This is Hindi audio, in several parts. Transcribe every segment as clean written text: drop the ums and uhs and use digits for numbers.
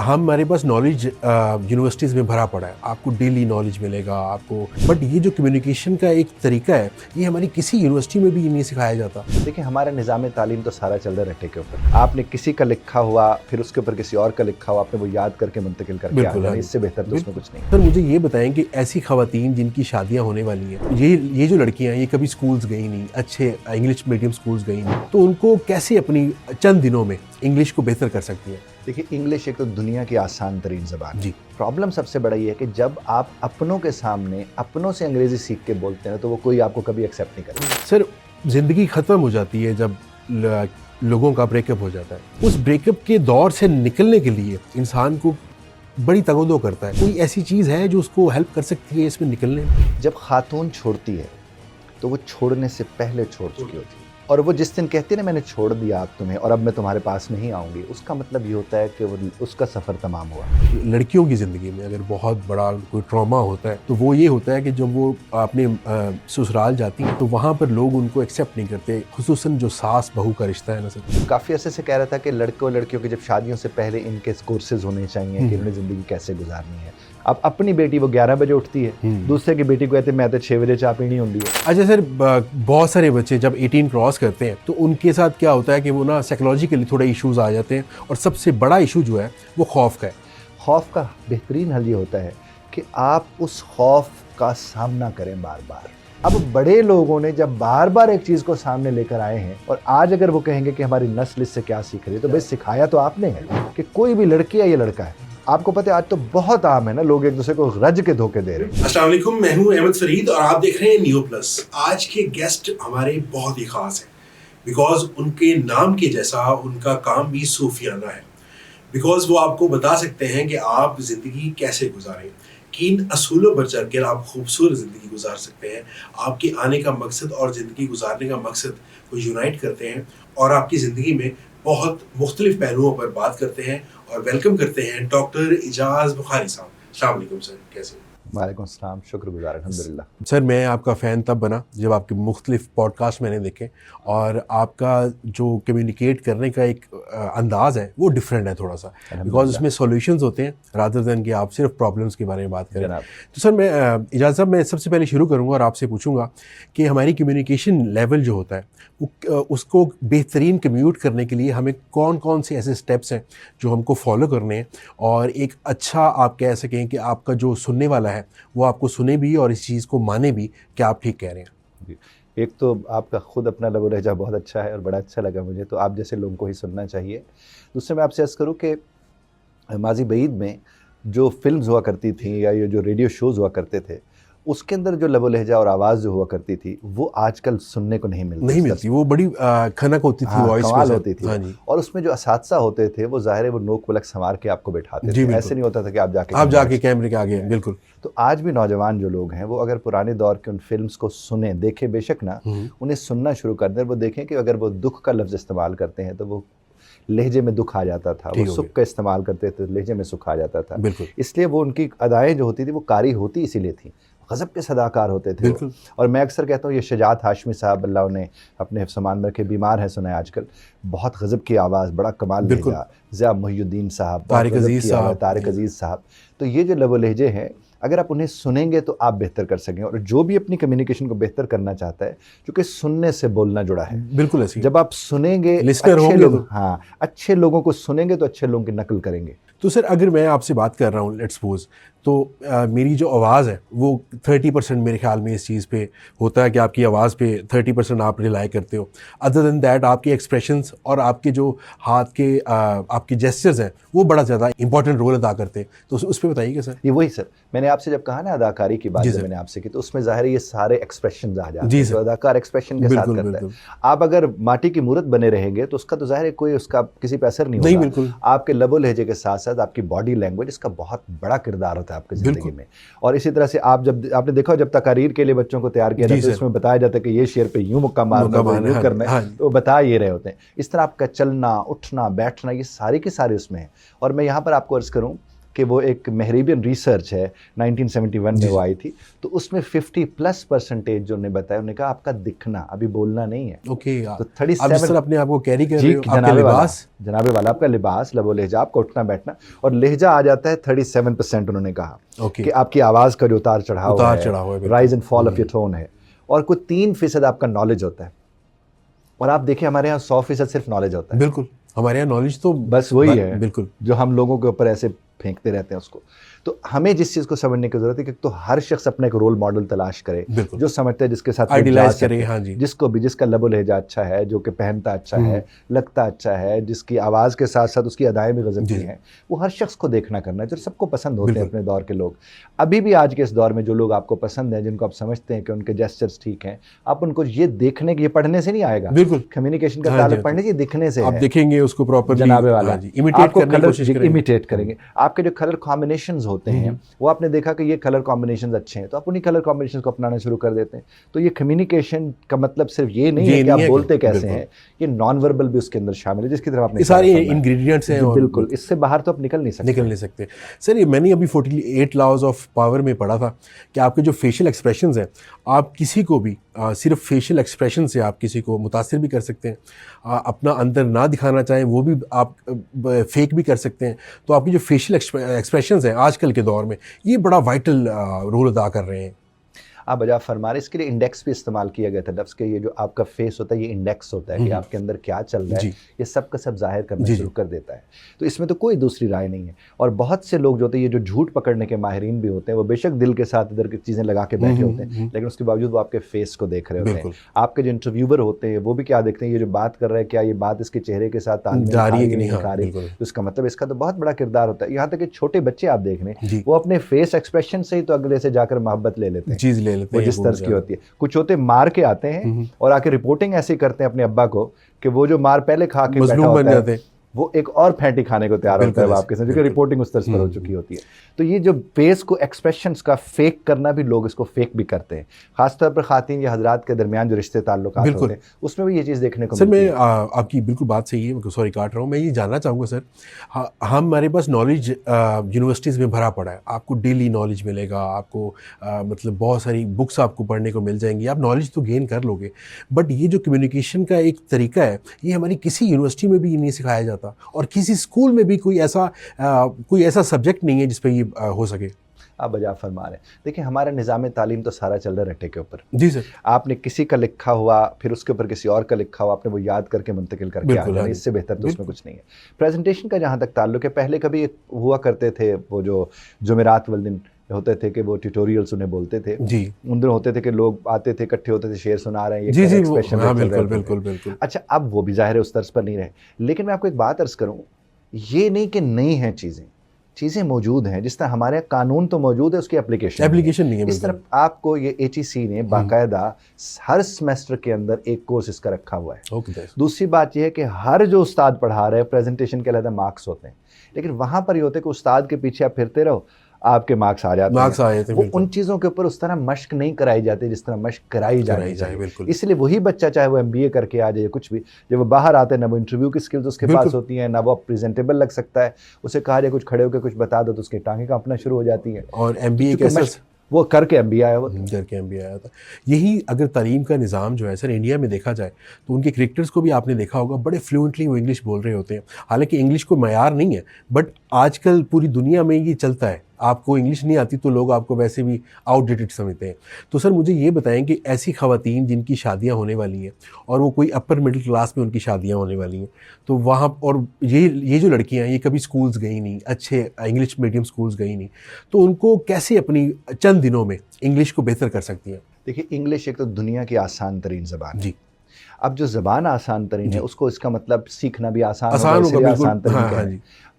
हमारे पास नॉलेज यूनिवर्सिटीज़ में भरा पड़ा है, आपको डेली नॉलेज मिलेगा आपको, बट ये जो कम्युनिकेशन का एक तरीका है ये हमारी किसी यूनिवर्सिटी में भी नहीं सिखाया जाता। देखिए, हमारा निज़ाम तालीम तो सारा चल रहा है रट्टे के ऊपर। आपने किसी का लिखा हुआ फिर उसके ऊपर किसी और का लिखा हुआ आपने वो याद करके मुंतकिल करके आ जाना, इससे बेहतर तो उसमें कुछ नहीं। सर मुझे ये बताएं कि ऐसी खवातीन जिनकी शादियां होने वाली हैं, ये जो लड़कियां ये कभी स्कूल्स गई नहीं, अच्छे इंग्लिश मीडियम स्कूल्स गई नहीं, तो उनको कैसे अपनी चंद दिनों में इंग्लिश को बेहतर कर सकती है? देखिए, इंग्लिश एक तो दुनिया की आसान तरीन ज़बान है। जी। प्रॉब्लम सबसे बड़ा ये है कि जब आप अपनों के सामने अपनों से अंग्रेज़ी सीख के बोलते हैं तो वो कोई आपको कभी एक्सेप्ट नहीं करेगा। सर ज़िंदगी ख़त्म हो जाती है जब लोगों का ब्रेकअप हो जाता है। उस ब्रेकअप के दौर से निकलने के लिए इंसान को बड़ी तगोदो करता है। कोई ऐसी चीज़ है जो उसको हेल्प कर सकती है इसमें निकलने में? जब खातून छोड़ती है तो वो छोड़ने से पहले छोड़ चुकी होती है, और वो जिस दिन कहती है ना मैंने छोड़ दिया आप तुम्हें और अब मैं तुम्हारे पास नहीं आऊँगी, उसका मतलब ये होता है कि वो उसका सफ़र तमाम हुआ। लड़कियों की ज़िंदगी में अगर बहुत बड़ा कोई ट्रॉमा होता है तो वो ये होता है कि जब वो अपने ससुराल जाती हैं तो वहाँ पर लोग उनको एक्सेप्ट नहीं करते, खुसूसन जो सास बहू का रिश्ता है ना सर। काफ़ी अर्से से कह रहा था कि लड़के और लड़कियों की जब शादियों से पहले इनके कोर्सेज होने चाहिए कि इन्होंने ज़िंदगी कैसे गुजारनी है। अब अपनी बेटी वो 11 बजे उठती है, दूसरे की बेटी को कहते हैं मैं तो 6 बजे चाय पीनी होती है। अच्छा सर, बहुत सारे बच्चे जब 18 क्रॉस करते हैं तो उनके साथ क्या होता है कि वो ना साइकोलॉजिकली थोड़े इश्यूज आ जाते हैं, और सबसे बड़ा इशू जो है वो खौफ का है। खौफ का बेहतरीन हल ये होता है कि आप उस खौफ का सामना करें बार बार। अब बड़े लोगों ने जब बार बार एक चीज़ को सामने लेकर आए हैं, और आज अगर वो कहेंगे कि हमारी नस्ल इससे क्या सीख रही है, तो भाई सिखाया तो आपने है कि कोई भी लड़की है या लड़का है। आपको पता है आज तो बहुत आम है ना, लोग एक दूसरे को रज के धोखे दे रहे हैं। अस्सलाम वालेकुम, मैं हूं अहमद फरीद और आप देख रहे हैं न्यू प्लस। आज के गेस्ट हमारे बहुत ही खास हैं बिकॉज उनके नाम के जैसा उनका काम भी सूफियाना है। बिकॉज वो आपको बता सकते हैं कि आप जिंदगी कैसे गुजारें, किन असूलों पर चलकर आप खूबसूरत ज़िंदगी गुजार सकते हैं। आपके आने का मकसद और ज़िंदगी गुजारने का मकसद को यूनाइट करते हैं और आपकी ज़िंदगी में बहुत मुख्तलिफ पहलुओं पर बात करते हैं। और वेलकम करते हैं डॉक्टर इजाज़ बुखारी साहब। अस्सलाम वालेकुम सर, कैसे? वालेकुम सलाम, शुक्रगुजार अल्हम्दुलिल्लाह। सर मैं आपका फ़ैन तब बना जब आपके मुख्तलिफ पॉडकास्ट मैंने देखे, और आपका जो कम्युनिकेट करने का एक अंदाज़ है वो डिफरेंट है थोड़ा सा, बिकॉज उसमें सॉल्यूशंस होते हैं रादर दैन कि आप सिर्फ प्रॉब्लम्स के बारे में बात करें। तो सर मैं इजाज़ साहब, मैं सबसे पहले शुरू करूँगा और आपसे पूछूंगा कि हमारी कम्युनिकेशन लेवल जो होता है उसको बेहतरीन कम्यूट करने के लिए हमें कौन कौन से ऐसे स्टेप्स हैं जो हमको फॉलो करने हैं, और एक अच्छा आप कह सकें कि आपका जो सुनने वाला है वो आपको सुने भी और इस चीज़ को माने भी कि आप ठीक कह रहे हैं। एक तो आपका खुद अपना लबो लहजा बहुत अच्छा है और बड़ा अच्छा लगा मुझे, तो आप जैसे लोगों को ही सुनना चाहिए। दूसरे मैं आपसे अर्ज़ करूँ कि माज़ी बईद में जो फिल्म्स हुआ करती थी या ये जो रेडियो शोज़ हुआ करते थे, उसके अंदर जो लबो लहजा और आवाज़ जो हुआ करती थी वो आजकल सुनने को नहीं मिलती। वो बड़ी खनक होती थी, वॉइस कमाल होती थी। हाँ जी। और उसमें जो असातिज़ा होते थे वो ज़ाहिर है वो नोक पलक संवार के आपको बैठाते थे, ऐसे नहीं होता था कि आप जाके कैमरे के आगे। बिल्कुल। तो आज भी नौजवान जो लोग हैं वो अगर पुराने दौर के उन फिल्म्स को सुने, देखें, बेशक ना उन्हें सुनना शुरू कर दें, वो देखें कि अगर वो दुख का लफ्ज़ इस्तेमाल करते हैं तो वो लहजे में दुख आ जाता था, वो सुख का इस्तेमाल करते थे तो लहजे में सुख आ जाता था। इसलिए वो उनकी अदाएँ जो होती थी वो कारी होती इसीलिए थी, गज़ब के सदाकार होते थे। और मैं अक्सर कहता हूँ ये शुजात हाशमी साहब, अल्लाह उन्हें अपने हिफ्ज़-ए-मान में रखे, बीमार है सुना है आजकल, बहुत गज़ब की आवाज़, बड़ा कमाल लहजा। ज़िया मुहियुद्दीन साहब, तारिक अज़ीज़ साहब, तो ये जो लबो लहजे हैं अगर आप उन्हें सुनेंगे तो आप बेहतर कर सकें। और जो भी अपनी कम्युनिकेशन को बेहतर करना चाहता है, क्योंकि सुनने से बोलना जुड़ा है। बिल्कुल ऐसी। जब आप सुनेंगे अच्छे लोग, अच्छे लोगों को सुनेंगे तो अच्छे लोगों की नकल करेंगे। तो सर अगर मैं आपसे बात कर रहा हूँ लेट्स सपोज, तो मेरी जो आवाज़ है वो 30% मेरे ख्याल में इस चीज़ पे होता है कि आपकी आवाज़ पे 30% आप रिलाई करते हो। अदर दैन दैट आपके एक्सप्रेशंस और आपके जो हाथ के आपके जेस्चर्स हैं वो बड़ा ज़्यादा इंपॉर्टेंट रोल अदा करते हैं। तो उस पर बताइए सर। ये वही सर, मैंने आपसे जब कहा ना अदाकारी की बात मैंने आपसे की, तो उसमें ज़ाहिर है ये सारे एक्सप्रेशन आ जाते हैं, तो अदाकार एक्सप्रेशन के साथ करता है। आप अगर माटी की मूरत बने रहेंगे तो उसका तो ज़ाहिर है कोई उसका किसी पे असर नहीं होगा। आपके लबो लहजे के साथ साथ आपकी बॉडी लैंग्वेज, इसका बहुत बड़ा किरदार होता है आपकी ज़िंदगी में। और इसी तरह से आप जब आपने देखा जब तकारीर के लिए बच्चों को तैयार किया जाता है, उसमें बताया जाता है कि ये शेर पे यूं मुक्का मारना, यूं करना है, तो बता ये रहे होते हैं। इस तरह आपका चलना, उठना, बैठना, ये सारे के सारे उसमें है। और मैं यहाँ पर आपको अर्ज़ करूँ कि वो एक मेहरीबियन रिसर्च है 1971 में वो आई थी, तो उसमें 50+% जो उन्होंने बताया, उन्होंने कहा आपका दिखना, अभी बोलना नहीं है। ओके, तो 37 अपने आप को कैरी कर रहे हो, आपके जनाबे वाला, लिबास, जनाबे वाला आपका लिबास, लबो लहजा, आपका उठना बैठना, और लहजा आ जाता है 37%। उन्होंने कहा ओके, कि आपकी आवाज़ का जो उतार चढ़ाव है, rise and fall of your tone है, और कोई 3% आपका नॉलेज होता है। और आप देखिए हमारे यहाँ 100% सिर्फ नॉलेज होता है। बिल्कुल, हमारे यहाँ नॉलेज तो बस वही है, बिल्कुल, जो हम लोगों के ऊपर ऐसे फेंकते रहते हैं उसको। तो हमें जिस चीज़ को समझने की जरूरत है कि तो हर शख्स अपना एक रोल मॉडल तलाश करे, जो समझते हैं, जिसके साथ आइडियलाइज करे, हाँ जी, जिसको भी, जिसका लबो लहजा अच्छा है, जो कि पहनता अच्छा है, लगता अच्छा है, जिसकी आवाज़ के साथ साथ उसकी अदाएं भी गज़ब की हैं, वो हर शख्स को देखना करना है, जो सबको पसंद होते हैं अपने दौर के लोग। अभी भी आज के इस दौर में जो लोग आपको पसंद हैं, जिनको आप समझते हैं कि उनके जेस्चर्स ठीक हैं, आप उनको ये देखने के, ये पढ़ने से नहीं आएगा, बिल्कुल, कम्युनिकेशन का ताल्लुक पढ़ने से, दिखने से आप देखेंगे उसको प्रॉपर्ली, जनाबे वाला, इमिटेट करने की कोशिश करेंगे, इमिटेट करेंगे। आपके जो कलर कॉम्बिनेशंस होते हैं, वो आपने देखा कि ये कलर कॉम्बिनेशंस अच्छे हैं, तो आप उन्हीं कलर कॉम्बिनेशंस को अपनाना शुरू कर देते हैं। तो ये कम्युनिकेशन का मतलब सिर्फ ये नहीं है कि आप बोलते कैसे हैं, ये नॉन वर्बल भी उसके अंदर शामिल है, जिसकी तरफ आपने सारे इंग्रेडिएंट्स हैं। बिल्कुल, इससे बाहर तो आप निकल नहीं सकते। सर, ये मैंने अभी 48 लॉज ऑफ पावर में पढ़ा था कि आपके जो फेशियल एक्सप्रेशंस हैं, आप किसी को भी सिर्फ फेशियल एक्सप्रेशन से आप किसी को मुतासिर भी कर सकते हैं, अपना अंदर ना दिखाना चाहें वो भी आप फेक भी कर सकते हैं। तो आपकी जो फेशियल एक्सप्रेशंस हैं आजकल के दौर में, ये बड़ा वाइटल रोल अदा कर रहे हैं। आप बजा फरमा रहे, इसके लिए इंडेक्स भी इस्तेमाल किया गया था लफ्ज़ के, ये जो आपका फेस होता है ये इंडेक्स होता है कि आपके अंदर क्या चल रहा है, ये सब का सब जाहिर करना शुरू कर देता है। तो इसमें तो कोई दूसरी राय नहीं है। और बहुत से लोग जो होते हैं, ये जो झूठ पकड़ने के माहिरीन भी होते हैं, वो बेशक दिल के साथ इधर की चीज़ें लगा के बैठे होते हैं, लेकिन उसके बावजूद वो आपके फेस को देख रहे होते हैं। आपके जो इंटरव्यूवर होते हैं वो भी क्या देखते हैं, ये जो बात कर रहा है, क्या ये बात इसके चेहरे के साथ तालमेल खा रही है कि नहीं खा रही। तो इसका मतलब इसका तो बहुत बड़ा किरदार होता है। यहाँ तक कि छोटे बच्चे आप देख रहे हैं, वो अपने फेस एक्सप्रेशन से ही तो अगले से जाकर मोहब्बत ले लेते हैं, चीज़ ले लेते हैं, जिस तरह की होती है। कुछ होते मार के आते हैं और आके रिपोर्टिंग ऐसी करते हैं अपने अब्बा को कि वो जो मार पहले खा के बैठा होता है, वो एक और फैंटी खाने को तैयार होता है आपके साथ, क्योंकि रिपोर्टिंग उस तरह पर हो चुकी होती है। तो ये जो फेस को एक्सप्रेशंस का फेक करना भी लोग इसको फेक भी करते हैं, खासतौर पर खातिन या हजरात के दरमियान जो रिश्ते ताल्लुकात होते हैं उसमें भी ये चीज़ देखने को मिलती है। सर, मैं आपकी बिल्कुल बात सही है, सॉरी काट रहा हूँ, मैं ये जानना चाहूँगा सर, हमारे पास नॉलेज यूनिवर्सिटीज़ में भरा पड़ा है, आपको डेली नॉलेज मिलेगा, आपको मतलब बहुत सारी बुक्स आपको पढ़ने को मिल जाएंगी, आप नॉलेज तो गेन कर लोगे, बट ये जो कम्युनिकेशन का एक तरीका है, ये हमारी किसी यूनिवर्सिटी में भी नहीं सिखाया जाता, और किसी स्कूल में भी कोई ऐसा सब्जेक्ट नहीं है जिस पे ये हो सके। आप बजा फरमा रहे हैं। देखिए, हमारा निज़ाम तालीम तो सारा चल रहा है रट्टे के ऊपर। जी सर। आपने किसी का लिखा हुआ, फिर उसके ऊपर किसी और का लिखा हुआ, आपने वो याद करके मुंतकिल करके आ जाना, इससे बेहतर तो उसमें कुछ नहीं है। प्रेजेंटेशन का जहाँ तक ताल्लुक है, पहले कभी हुआ करते थे वो जो जुमेरात वाले दिन होते थे कि वो ट्यूटोरियल्स उन्हें बोलते थे जी, उन दिन होते थे कि लोग आते थे, इकट्ठे होते थे, शेर सुना रहे हैं, ये एक्सप्रेशन बिल्कुल। अच्छा, अब वो भी जाहिर है उस तर्ज पर नहीं रहे। लेकिन मैं आपको एक बात अर्ज करूँ, ये नहीं कि नहीं है, चीज़ें मौजूद हैं। जिस तरह हमारे यहाँ कानून तो मौजूद है, उसकी एप्लीकेशन नहीं है। इस तरह आपको ये HEC ने बाकायदा हर सेमेस्टर के अंदर एक कोर्स इसका रखा हुआ है। दूसरी बात यह है कि हर जो उस्ताद पढ़ा रहे हैं, प्रेजेंटेशन के अलग मार्क्स होते हैं, लेकिन वहाँ पर ये होते हैं कि उस्ताद के पीछे आप फिरते रहो, आपके मार्क्स आ जाते हैं। वो उन चीज़ों के ऊपर उस तरह मश्क नहीं कराई जाती जिस तरह मश्क कराई जानी चाहिए। इसलिए वही बच्चा, चाहे वो MBA करके आ जाए कुछ भी, जब वो बाहर आता है, ना वो इंटरव्यू की स्किल्स उसके पास होती हैं, ना वो प्रेजेंटेबल लग सकता है, उसे कहा जाए कुछ खड़े होकर कुछ बता दो तो उसकी टांगें कांपना शुरू हो जाती हैं। और MBA कैसे वो करके MBA आया, वो करके MBA आया था। यही अगर तालीम का निज़ाम जो है सर इंडिया में देखा जाए, तो उनके क्रिकेटर्स को भी आपने देखा होगा, बड़े फ्लुएंटली वो इंग्लिश बोल रहे होते हैं। हालांकि इंग्लिश को मयार नहीं है, बट आजकल पूरी दुनिया में ये चलता है, आपको इंग्लिश नहीं आती तो लोग आपको वैसे भी आउटडेटेड समझते हैं। तो सर मुझे ये बताएं कि ऐसी ख़वातीन जिनकी शादियां होने वाली हैं और वो कोई अपर मिडिल क्लास में उनकी शादियां होने वाली हैं, तो वहाँ और ये जो लड़कियां हैं, ये कभी स्कूल्स गई नहीं, अच्छे इंग्लिश मीडियम स्कूल्स गई नहीं, तो उनको कैसे अपनी चंद दिनों में इंग्लिश को बेहतर कर सकती हैं? देखिए, इंग्लिश एक तो दुनिया की आसान तरीन ज़बान है। जी। अब जो ज़बान आसान तरीन है, उसको इसका मतलब सीखना भी आसान होगा।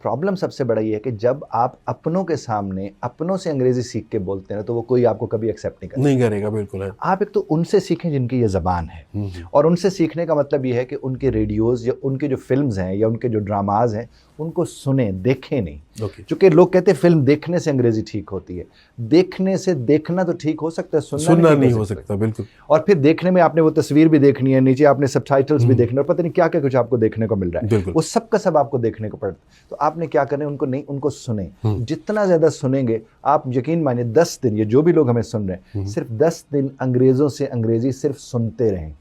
प्रॉब्लम सबसे बड़ा ये है कि जब आप अपनों के सामने अपनों से अंग्रेजी सीख के बोलते हैं तो वो कोई आपको कभी एक्सेप्ट नहीं करेगा। बिल्कुल है। आप एक तो उनसे सीखें जिनकी ये ज़बान है, और उनसे सीखने का मतलब ये है कि उनके रेडियोज़ या उनके जो फिल्म्स हैं या उनके जो ड्रामाज हैं उनको सुने, देखें नहीं, Okay. क्योंकि लोग कहते हैं फिल्म देखने से अंग्रेजी ठीक होती है, देखने से देखना तो ठीक हो सकता है, सुनना नहीं हो सकता। बिल्कुल। और फिर देखने में आपने वो तस्वीर भी देखनी है, नीचे आपने सबटाइटल्स भी देखने, और पता नहीं क्या क्या कुछ आपको देखने को मिल रहा है, वो सब का सब आपको देखने को पड़ता है। तो आपने क्या करना है, उनको नहीं, उनको सुने। जितना ज्यादा सुनेंगे, आप यकीन मानिए 10 दिन, ये जो भी लोग हमें सुन रहे हैं, सिर्फ 10 दिन अंग्रेजों से अंग्रेजी सिर्फ सुनते रहें।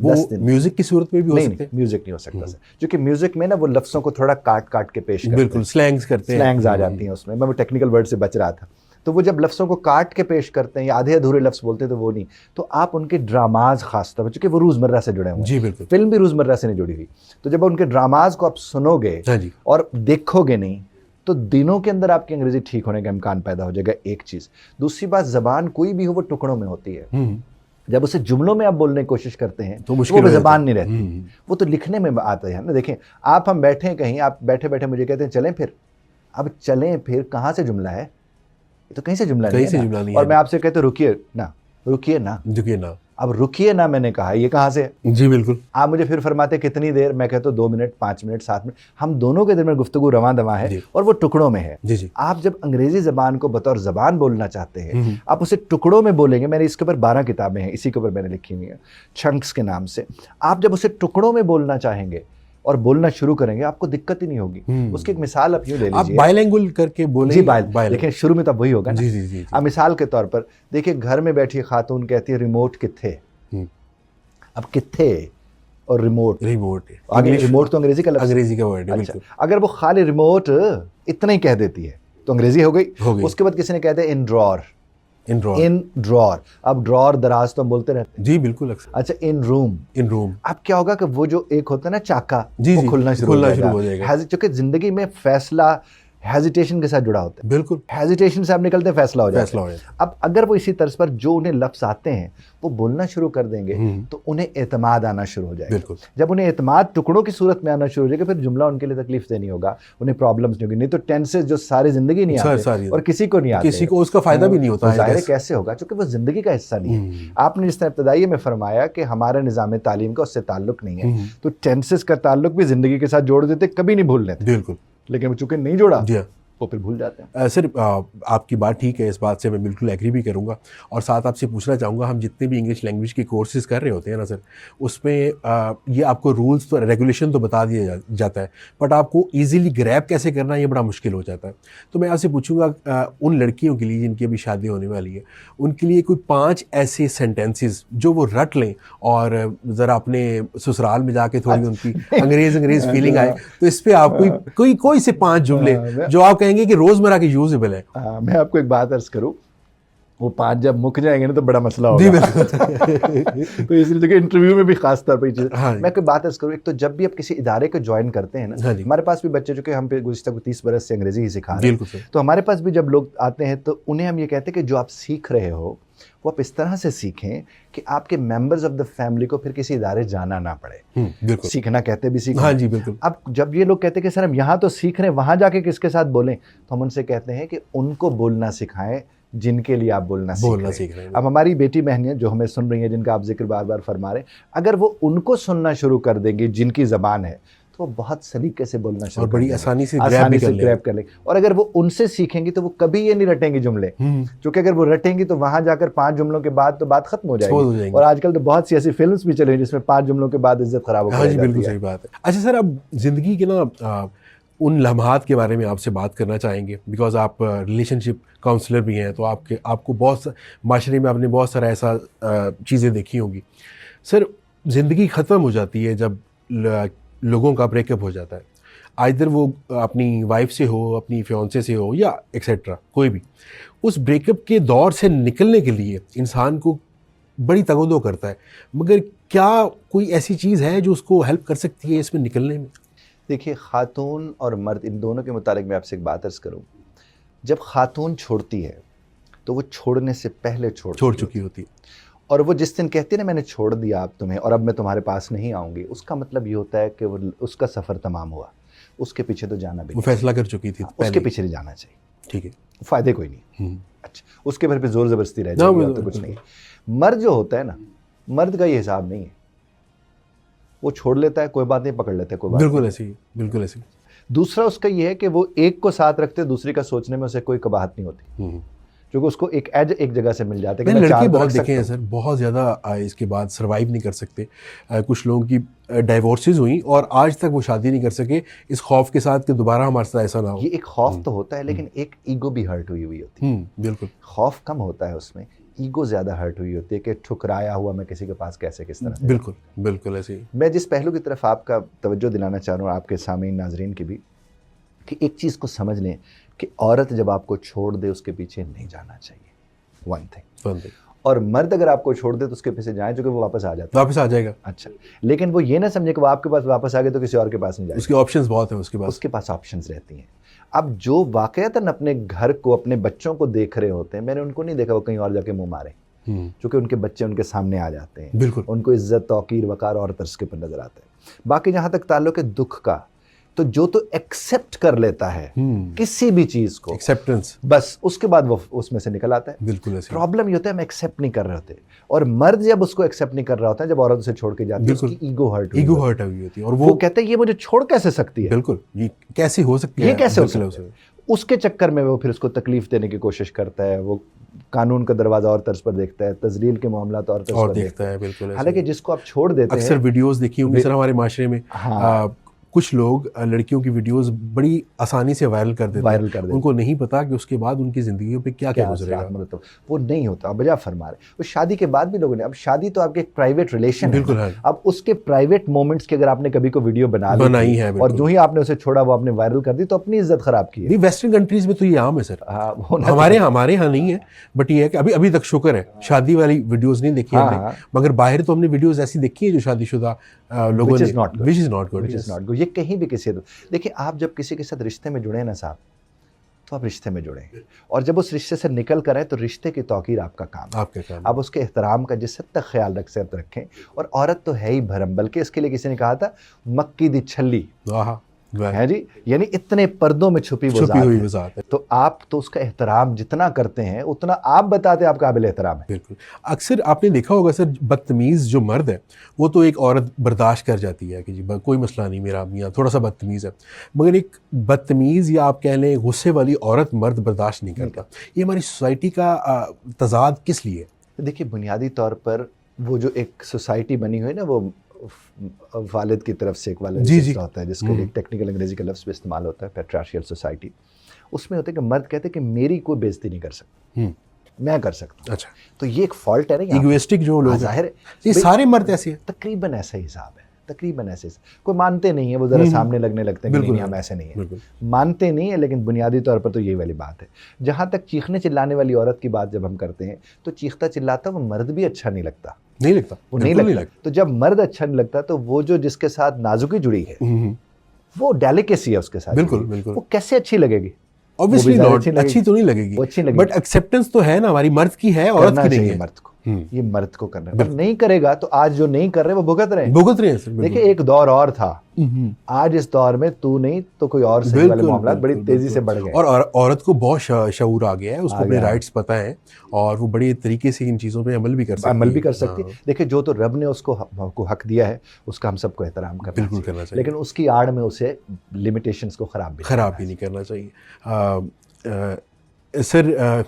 वो म्यूजिक की सूरत में भी हो सकते हैं? म्यूजिक नहीं हो सकता सर, क्योंकि म्यूजिक में ना वो लफ्जों को थोड़ा काट काट के पेश करते हैं। बिल्कुल, स्लैंग्स करते हैं, स्लैंग्स आ जाती हैं उसमें। मैं वो टेक्निकल वर्ड से बच रहा था। तो वो जब लफ्ज़ों को काट के पेश करते हैं या आधे अधूरे लफ्ज़ बोलते हैं, तो वो नहीं। तो आप उनके ड्रामाज खास तौर पर, चूंकि वो रोज़मर्रा से जुड़े हुए हैं, जी बिल्कुल, फिल्म भी रोज़मर्रा से नहीं जुड़ी हुई, तो जब उनके ड्रामाज को आप सुनोगे और देखोगे नहीं, तो दिनों के अंदर आपकी अंग्रेजी ठीक होने का इम्कान पैदा हो जाएगा। एक चीज़। दूसरी बात, ज़बान कोई भी हो वो टुकड़ों में होती है। जब उसे जुमलों में आप बोलने की कोशिश करते हैं तो वो ज़बान नहीं रहती, वो तो लिखने में आता है ना। देखें, आप हम बैठे हैं कहीं, आप बैठे बैठे मुझे कहते हैं चलें फिर। अब चलें फिर कहाँ से जुमला है? ये तो कहीं से जुमला नहीं है। और मैं आपसे कहते रुकिए ना, रुकिए ना, रुकिए ना। अब रुकिए ना मैंने कहा, ये कहाँ से? जी बिल्कुल। आप मुझे फिर फरमाते कितनी देर, मैं कहता हूँ 2 मिनट, 5 मिनट, 7 मिनट। हम दोनों के दरमियान गुफ्तगू रवां दवा है और वो टुकड़ों में है। जी। आप जब अंग्रेजी ज़बान को बतौर ज़बान बोलना चाहते हैं, आप उसे टुकड़ों में बोलेंगे। मैंने इसके ऊपर 12 किताबें हैं, इसी के ऊपर मैंने लिखी हुई है, चंक्स के नाम से। आप जब उसे टुकड़ों में बोलना चाहेंगे और बोलना शुरू करेंगे, आपको दिक्कत ही नहीं होगी। उसकी एक मिसाल आप यूँ ले लीजिए, आप बाइलिंगुअल करके बोलेंगे। जी, लेकिन शुरू में तो वही होगा ना। जी। अब मिसाल के तौर पर देखिए, घर में बैठी खातून कहती है रिमोट किथे। अब किथे और रिमोट आगे, रिमोट तो अंग्रेजी का वर्ड है। अच्छा, अगर वो खाली रिमोट इतना ही कह देती है तो अंग्रेजी हो गई। उसके बाद किसी ने कहते हैं इन ड्रॉर। अब ड्रॉर दराज तो हम बोलते रहते हैं। जी बिल्कुल। अच्छा, इन रूम। अब क्या होगा कि वो जो एक होता है ना चाका, वो खुलना शुरू हो जाएगा। क्योंकि जिंदगी में फैसला हेजिटेशन के साथ जुड़ा होता है। बिल्कुल, हेजिटेशन से आप निकलते हैं, फैसला हो जाता है। अब अगर वो इसी तर्ज पर जो उन्हें लफ्ज़ आते हैं वो बोलना शुरू कर देंगे, तो उन्हें एतमाद आना शुरू हो जाएगा। जब उन्हें एतमाद टुकड़ों की सूरत में आना शुरू हो जाएगा, फिर जुमला उनके लिए तकलीफ देनी होगा, उन्हें प्रॉब्लम्स नहीं होगी। नहीं तो टेंसेस जो सारी जिंदगी नहीं आते और किसी को नहीं आते, किसी को उसका फायदा भी नहीं होता है। ज़ाहिर कैसे होगा, क्योंकि वो जिंदगी का हिस्सा नहीं है। आपने जिस तरह इब्तदाई में फरमाया कि हमारा निज़ाम तालीम का उससे ताल्लुक नहीं है, तो टेंसेस का ताल्लुक भी जिंदगी के साथ जोड़ देते, कभी नहीं भूल लेते। बिल्कुल, लेकिन चूंकि नहीं जोड़ा वो फिर भूल जाते हैं। सर, आपकी बात ठीक है, इस बात से मैं बिल्कुल एग्री भी करूंगा। और साथ आपसे पूछना चाहूँगा, हम जितने भी इंग्लिश लैंग्वेज के कोर्सेज कर रहे होते हैं ना सर, उसमें ये आपको रूल्स तो, रेगुलेशन तो बता दिया जाता है, बट आपको इजीली ग्रैब कैसे करना ये बड़ा मुश्किल हो जाता है। तो मैं आपसे पूछूंगा, उन लड़कियों के लिए जिनकी अभी शादी होने वाली है, उनके लिए कोई 5 ऐसे सेंटेंसेस जो वो रट लें और ज़रा अपने ससुराल में जाके थोड़ी उनकी अंग्रेज़ फीलिंग आए, तो इस पर आप कोई से 5 जुमले जो आप कहेंगे कि रोजमर्रा के यूजेबल है। मैं आपको एक बात अर्ज करूं, वो 5 जब मुक जाएंगे ना तो बड़ा मसला होगा। तो इसलिए देखिए, इंटरव्यू में भी खास तौर पर मैं कोई बात अर्ज करूं, एक तो जब भी आप किसी इदारे को ज्वाइन करते हैं ना, हमारे पास भी बच्चे जो कि हम पे गुज़िश्ता 30 बरस से अंग्रेजी ही सिखा रहे हैं, तो हमारे पास भी जब लोग आते हैं तो उन्हें हम ये कहते हैं कि जो आप सीख रहे हो वो आप इस तरह से सीखें कि आपके मेंबर्स ऑफ द फैमिली को फिर किसी इदारे जाना ना पड़े। सीखना कहते भी सीखना। हाँ जी बिल्कुल। अब जब ये लोग कहते हैं कि सर हम यहाँ तो सीख रहे हैं, वहाँ जाके किसके साथ बोलें, तो हम उनसे कहते हैं कि उनको बोलना सिखाएं जिनके लिए आप बोलना सीख रहे हैं। अब हमारी बेटी बहनें जो हमें सुन रही हैं, जिनका आप जिक्र बार बार फरमा रहे हैं, अगर वो उनको सुनना शुरू कर देंगी जिनकी ज़बान है, तो वो बहुत सलीके से बोलना शुरू, बड़ी आसानी से ग्रैब कर लेंगे। और अगर वो उनसे सीखेंगी तो वो कभी ये नहीं रटेंगी जुमले, क्योंकि अगर वो रटेंगी तो वहां जाकर 5 जुमलों के बाद तो बात खत्म हो जाएगी। और आजकल तो बहुत सी ऐसी फिल्म्स भी चल रही हैं जिसमें 5 जुमलों के बाद इज्जत खराब हो जाती है। हाँ जी बिल्कुल सही बात है। अच्छा सर, अब जिंदगी के ना उन लम्हात के बारे में आपसे बात करना चाहेंगे, बिकॉज आप रिलेशनशिप काउंसलर भी हैं, तो आपको बहुत माशरे में आपने बहुत सारा ऐसा चीज़ें देखी होंगी। सर, ज़िंदगी ख़त्म हो जाती है जब लोगों का ब्रेकअप हो जाता है, आइदर वो अपनी वाइफ से हो, अपनी फियांसे से हो, या एक्सेट्रा कोई भी। उस ब्रेकअप के दौर से निकलने के लिए इंसान को बड़ी तगदो करता है, मगर क्या कोई ऐसी चीज़ है जो उसको हेल्प कर सकती है इसमें निकलने में? देखिए, खातून और मर्द इन दोनों के मुतालिक मैं आपसे एक बात अर्ज़ करूं, जब खातून छोड़ती है तो वो छोड़ने से पहले छोड़ चुकी होती है, और वो जिस दिन कहती है ना मैंने छोड़ दिया आप तुम्हें और अब मैं तुम्हारे पास नहीं आऊँगी, उसका मतलब ये होता है कि वो उसका सफ़र तमाम हुआ, उसके पीछे तो जाना भी, वो फैसला कर चुकी थी, उसके पीछे नहीं जाना चाहिए। ठीक है, फ़ायदे कोई नहीं। अच्छा, उसके फिर ज़ोर ज़बरदस्ती रह जाएगी तो कुछ नहीं। मर्द जो होता है ना, मर्द का ये हिसाब नहीं है, वो छोड़ लेता है, कोई बात नहीं, पकड़ लेता है, कोई बात बिल्कुल ऐसी। दूसरा उसका ये है कि वो एक को साथ रखते, दूसरी का सोचने में उसे कोई कबाहत नहीं होती, क्योंकि उसको एक एज एक जगह से मिल जाते हैं। लड़के बहुत देखे हैं सर, बहुत ज़्यादा इसके बाद सर्वाइव नहीं कर सकते। कुछ लोगों की डाइवोर्सेज हुई और आज तक वो शादी नहीं कर सके इस खौफ के साथ कि दोबारा हमारे साथ ऐसा ना हो। ये एक खौफ तो होता है, लेकिन एक ईगो भी हर्ट हुई होती है। बिल्कुल, खौफ कम होता है उसमें, ईगो ज़्यादा हर्ट हुई होती है कि ठुकराया हुआ मैं किसी के पास कैसे किस तरह से। बिल्कुल बिल्कुल ऐसे ही। मैं जिस पहलू की तरफ आपका तवज्जो दिलाना चाह रहा हूँ, आपके सामीन नाजरीन की भी, कि एक चीज़ को समझ लें कि औरत जब आपको छोड़ दे उसके पीछे नहीं जाना चाहिए, वन थिंग। और मर्द अगर आपको छोड़ दे तो उसके पीछे जाए, जो कि वो वापस आ जाता है, वापस आ जाएगा। अच्छा, लेकिन वो ये ना समझे कि वो आपके पास वापस आ गए तो किसी और के पास नहीं जाएगा। उसके ऑप्शंस बहुत हैं उसके पास ऑप्शंस रहती हैं। अब जो वाकईतन अपने घर को, अपने बच्चों को देख रहे होते हैं, मैंने उनको नहीं देखा वो कहीं और जाके मुंह मारे, क्योंकि उनके बच्चे उनके सामने आ जाते हैं। बिल्कुल, उनको इज्जत, तौकीर, वकार और तर्स के पर नजर आते हैं। बाकी जहां तक ताल्लुक है दुख का, तो जो तो एक्सेप्ट कर लेता है किसी भी चीज को, एक्सेप्टेंस, बस उसके बाद वो उसमें से निकल आता है। बिल्कुल ऐसे। प्रॉब्लम ये होता है हम एक्सेप्ट नहीं कर रहे होते, और मर्द जब उसको एक्सेप्ट नहीं कर रहा होता है, जब औरत उसे छोड़ के जाती है, उसकी ईगो हर्ट हुई होती है और वो कहते हैं ये मुझे छोड़ कैसे सकती है, बिल्कुल, ये कैसे हो सकती है, ये कैसे हो सकता है। उसके चक्कर में वो फिर उसको तकलीफ देने की कोशिश करता है, वो कानून का दरवाजा और तर्ज पर देखता है, तजलील के मामला और तर्ज पर देखता है। बिल्कुल। हालांकि जिसको आप छोड़ देते हैं, अक्सर वीडियोस देखी होंगी सर हमारे माशरे में, कुछ लोग लड़कियों की वीडियोस बड़ी आसानी से वायरल कर देते हैं, उनको नहीं पता कि उसके बाद उनकी जिंदगियों पे क्या क्या गुजरेगा। मतलब वो नहीं होता, अब बजा फरमा रहे वो शादी के बाद भी लोगों ने, अब शादी तो आपके एक प्राइवेट रिलेशन है, बिल्कुल है। अब उसके प्राइवेट मोमेंट्स की अगर आपने कभी को वीडियो बनाई है और जो ही आपने उसे छोड़ा वो आपने वायरल कर दी, तो अपनी इज्जत खराब की है। वेस्टर्न कंट्रीज में तो ये आम है सर, हमारे यहाँ नहीं है, बट ये है कि अभी तक शुक्र है शादी वाली वीडियोस नहीं देखी हमने, मगर बाहर तो हमने वीडियोस ऐसी देखी है जो शादीशुदा लोगों ने, which is not good। ये कहीं भी किसी, देखिए आप जब किसी के साथ रिश्ते में जुड़े ना साहब, तो आप रिश्ते में जुड़े, और जब उस रिश्ते से निकल कर आए तो रिश्ते की तौकीर आपका काम है। आप उसके एहतराम का जिस हद तक ख्याल रखें। और औरत तो है ही भरम, बल्कि इसके लिए किसी ने कहा था मक्की दी छल्ली है जी, यानी इतने पर्दों में छुपी हुई वज़ात है। तो आप तो उसका एहतराम जितना करते हैं उतना आप बताते आप काबिल एहतराम है। बिल्कुल। अक्सर आपने देखा होगा सर, बदतमीज़ जो मर्द है वो तो एक औरत बर्दाश्त कर जाती है कि जी कोई मसला नहीं, मेरा मियाँ थोड़ा सा बदतमीज़ है, मगर एक बदतमीज़ या आप कह लें गुस्से वाली औरत मर्द बर्दाश्त नहीं करता। ये हमारी सोसाइटी का तजाद किस लिए है? देखिए बुनियादी तौर पर वो जो एक सोसाइटी बनी हुई है ना, वो वालिद की तरफ से एक वालिद होता है, जिसके लिए टेक्निकल अंग्रेजी का लफ्ज़ भी इस्तेमाल होता है, पैट्रियार्शियल सोसाइटी। उसमें होता है कि मर्द कहते हैं कि मेरी कोई बेइज्जती नहीं कर सकता, मैं कर सकता हूँ। अच्छा, तो ये एक फॉल्ट है ना, इगोइस्टिक जो लोग ज़ाहिर है, ये सारे मर्द ऐसे हैं, तकरीबन ऐसा हिसाब है, तकरीबन ऐसे। कोई मानते नहीं है, वो ज़रा सामने लगने लगते हैं कि नहीं हम ऐसे नहीं है, मानते नहीं है, लेकिन बुनियादी तौर पर तो यही वाली बात है। जहाँ तक चीखने चिल्लाने वाली औरत की बात जब हम करते हैं, तो चीखता चिल्लाता वो मर्द भी अच्छा नहीं लगता, वो नहीं लगता। तो जब मर्द अच्छा नहीं लगता तो वो जो जिसके साथ नाजुकी जुड़ी है, वो डेलिकेसी है उसके साथ, बिल्कुल, वो कैसे अच्छी लगेगी? ऑब्वियसली नॉट, अच्छी तो नहीं लगेगी, बट एक्सेप्टेंस तो है ना हमारी, मर्द की है, औरत की नहीं है। मर्द को ये मर्द को करना है, नहीं करेगा तो आज जो नहीं कर रहे वो भुगत रहे हैं सर। देखिए एक दौर और था, आज इस दौर में तू नहीं तो कोई और सही वाले मामला बड़ी तेजी से बढ़ गए, और औरत को बहुत शऊर आ गया है, उसको अपने राइट्स पता है और वो बड़े तरीके से इन चीज़ों पे अमल भी कर सकती है। देखिए जो तो रब ने उसको हक दिया है उसका हम सबको एहतराम करना चाहिए, लेकिन उसकी आड़ में उसे लिमिटेशंस को ख़राब भी नहीं करना चाहिए। सर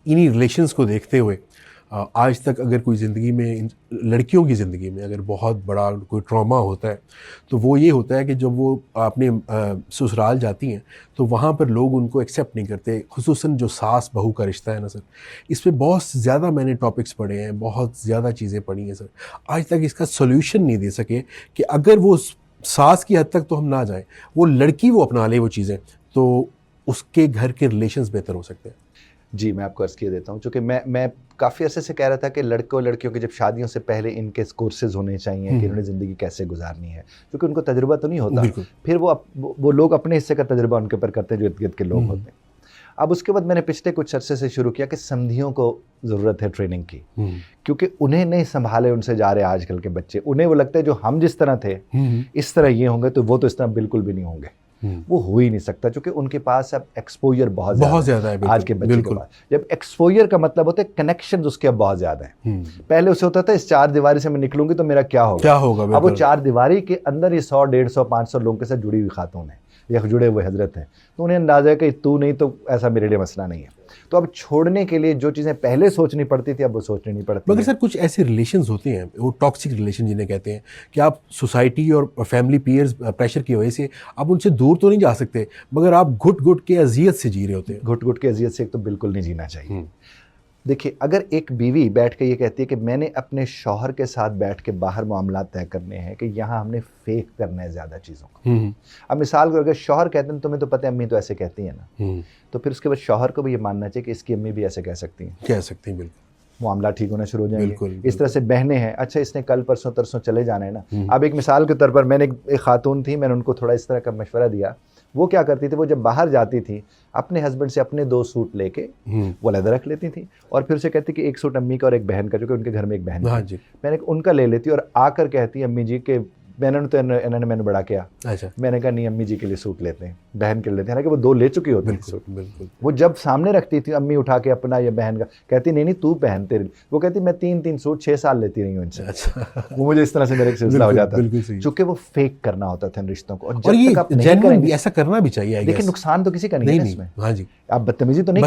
इन्हीं रिलेशंस को देखते हुए आज तक अगर कोई ज़िंदगी में, लड़कियों की ज़िंदगी में अगर बहुत बड़ा कोई ट्रॉमा होता है तो वो ये होता है कि जब वो अपने ससुराल जाती हैं तो वहाँ पर लोग उनको एक्सेप्ट नहीं करते, खुसूसन जो सास बहू का रिश्ता है ना सर, इस पर बहुत ज़्यादा मैंने टॉपिक्स पढ़े हैं, बहुत ज़्यादा चीज़ें पढ़ी हैं सर, आज तक इसका सोल्यूशन नहीं दे सके कि अगर वो सास की हद तक तो हम ना जाएं, वो लड़की वो अपना ले वो चीज़ें, तो उसके घर के रिलेशंस बेहतर हो सकते हैं। जी मैं आपको अर्ज़ किए देता हूँ, चूँकि मैं काफ़ी अर्से से कह रहा था कि लड़कों लड़कियों के जब शादियों से पहले इनके कोर्सेज होने चाहिए कि उन्होंने ज़िंदगी कैसे गुजारनी है, क्योंकि उनको तजुर्बा तो नहीं होता, फिर वो लोग अपने हिस्से का तजुर्बा उनके ऊपर करते हैं जो इर्द गिर्द के लोग होते हैं। अब उसके बाद मैंने पिछले कुछ अरसे से शुरू किया कि समधियों को ज़रूरत है ट्रेनिंग की, क्योंकि उन्हें नहीं संभाले उनसे जा रहे आजकल के बच्चे, उन्हें वो लगता है जो हम जिस तरह थे इस तरह ये होंगे तो वो तो इस तरह बिल्कुल भी नहीं होंगे, वो हो ही नहीं सकता, क्योंकि उनके पास अब एक्सपोजर बहुत ज़्यादा है आज के बच्चे के पास। जब एक्सपोजर का मतलब होता है कनेक्शंस उसके अब बहुत ज़्यादा हैं। पहले उसे होता था इस चार दीवारी से मैं निकलूंगी तो मेरा क्या होगा, अब वो चार दीवारी के अंदर ही 100, 150, 500 लोगों के साथ जुड़ी हुई खातून है, यख जुड़े हुए हजरत हैं, तो उन्हें अंदाज़ा है कि तू नहीं तो ऐसा मेरे लिए मसला नहीं है। तो अब छोड़ने के लिए जो चीज़ें पहले सोचनी पड़ती थी अब वो सोचनी नहीं पड़ती। मगर सर कुछ ऐसे रिलेशंस होते हैं, वो टॉक्सिक रिलेशन जिन्हें कहते हैं, कि आप सोसाइटी और फैमिली पीयर्स प्रेशर की वजह से आप उनसे दूर तो नहीं जा सकते, मगर आप घुट घुट के अजियत से जी रहे होते हैं। घुट घुट के अजियत से एक तो बिल्कुल नहीं जीना चाहिए। देखिए, अगर एक बीवी बैठ के ये कहती है कि मैंने अपने शौहर के साथ बैठ के बाहर मामला तय करने हैं कि यहाँ हमने फेक करना है ज़्यादा चीज़ों को। अब मिसाल को अगर शौहर कहते हैं तुम्हें तो पता है अम्मी तो ऐसे कह सकती है ना, तो फिर उसके बाद शौहर को भी ये मानना चाहिए कि इसकी अम्मी भी ऐसे कह सकती हैं, बिल्कुल मामला ठीक होना शुरू हो जाएंगे। बिल्कुल, इस तरह से बहनें हैं, अच्छा इसने कल परसों तरसों चले जाना है ना। अब एक मिसाल के तौर पर मैंने एक खातून थी, मैंने उनको थोड़ा इस तरह का मशवरा दिया। वो क्या करती थी, वो जब बाहर जाती थी अपने हस्बैंड से अपने 2 सूट लेके वो अलग रख लेती थी और फिर उसे कहती कि एक सूट अम्मी का और एक बहन का, जो कि उनके घर में एक बहन थी, मैंने उनका ले लेती और आकर कहती अम्मी जी के इन्होंने मैंने बड़ा किया। अच्छा, मैंने कहा नहीं अम्मी जी के लिए सूट लेते हैं, बहन के लिए लेते हैं, हालांकि वो 2 ले चुकी होती थी सूट। बिल्कुल। वो जब सामने रखती थी अम्मी उठा के अपना या बहन का, कहती नहीं तू पहन तेरे, वो कहती मैं 3-3 सूट 6 साल लेती रही हूँ इनसे। अच्छा, वो मुझे इस तरह से मेरे सिलसिला हो जाता, चूंकि वो फेक करना होता था इन रिश्तों को। और ये जेन्युइनली ऐसा करना भी चाहिए। लेकिन नुकसान तो किसी का नहीं है इसमें। हाँ जी, आप बदतमीजी तो नहीं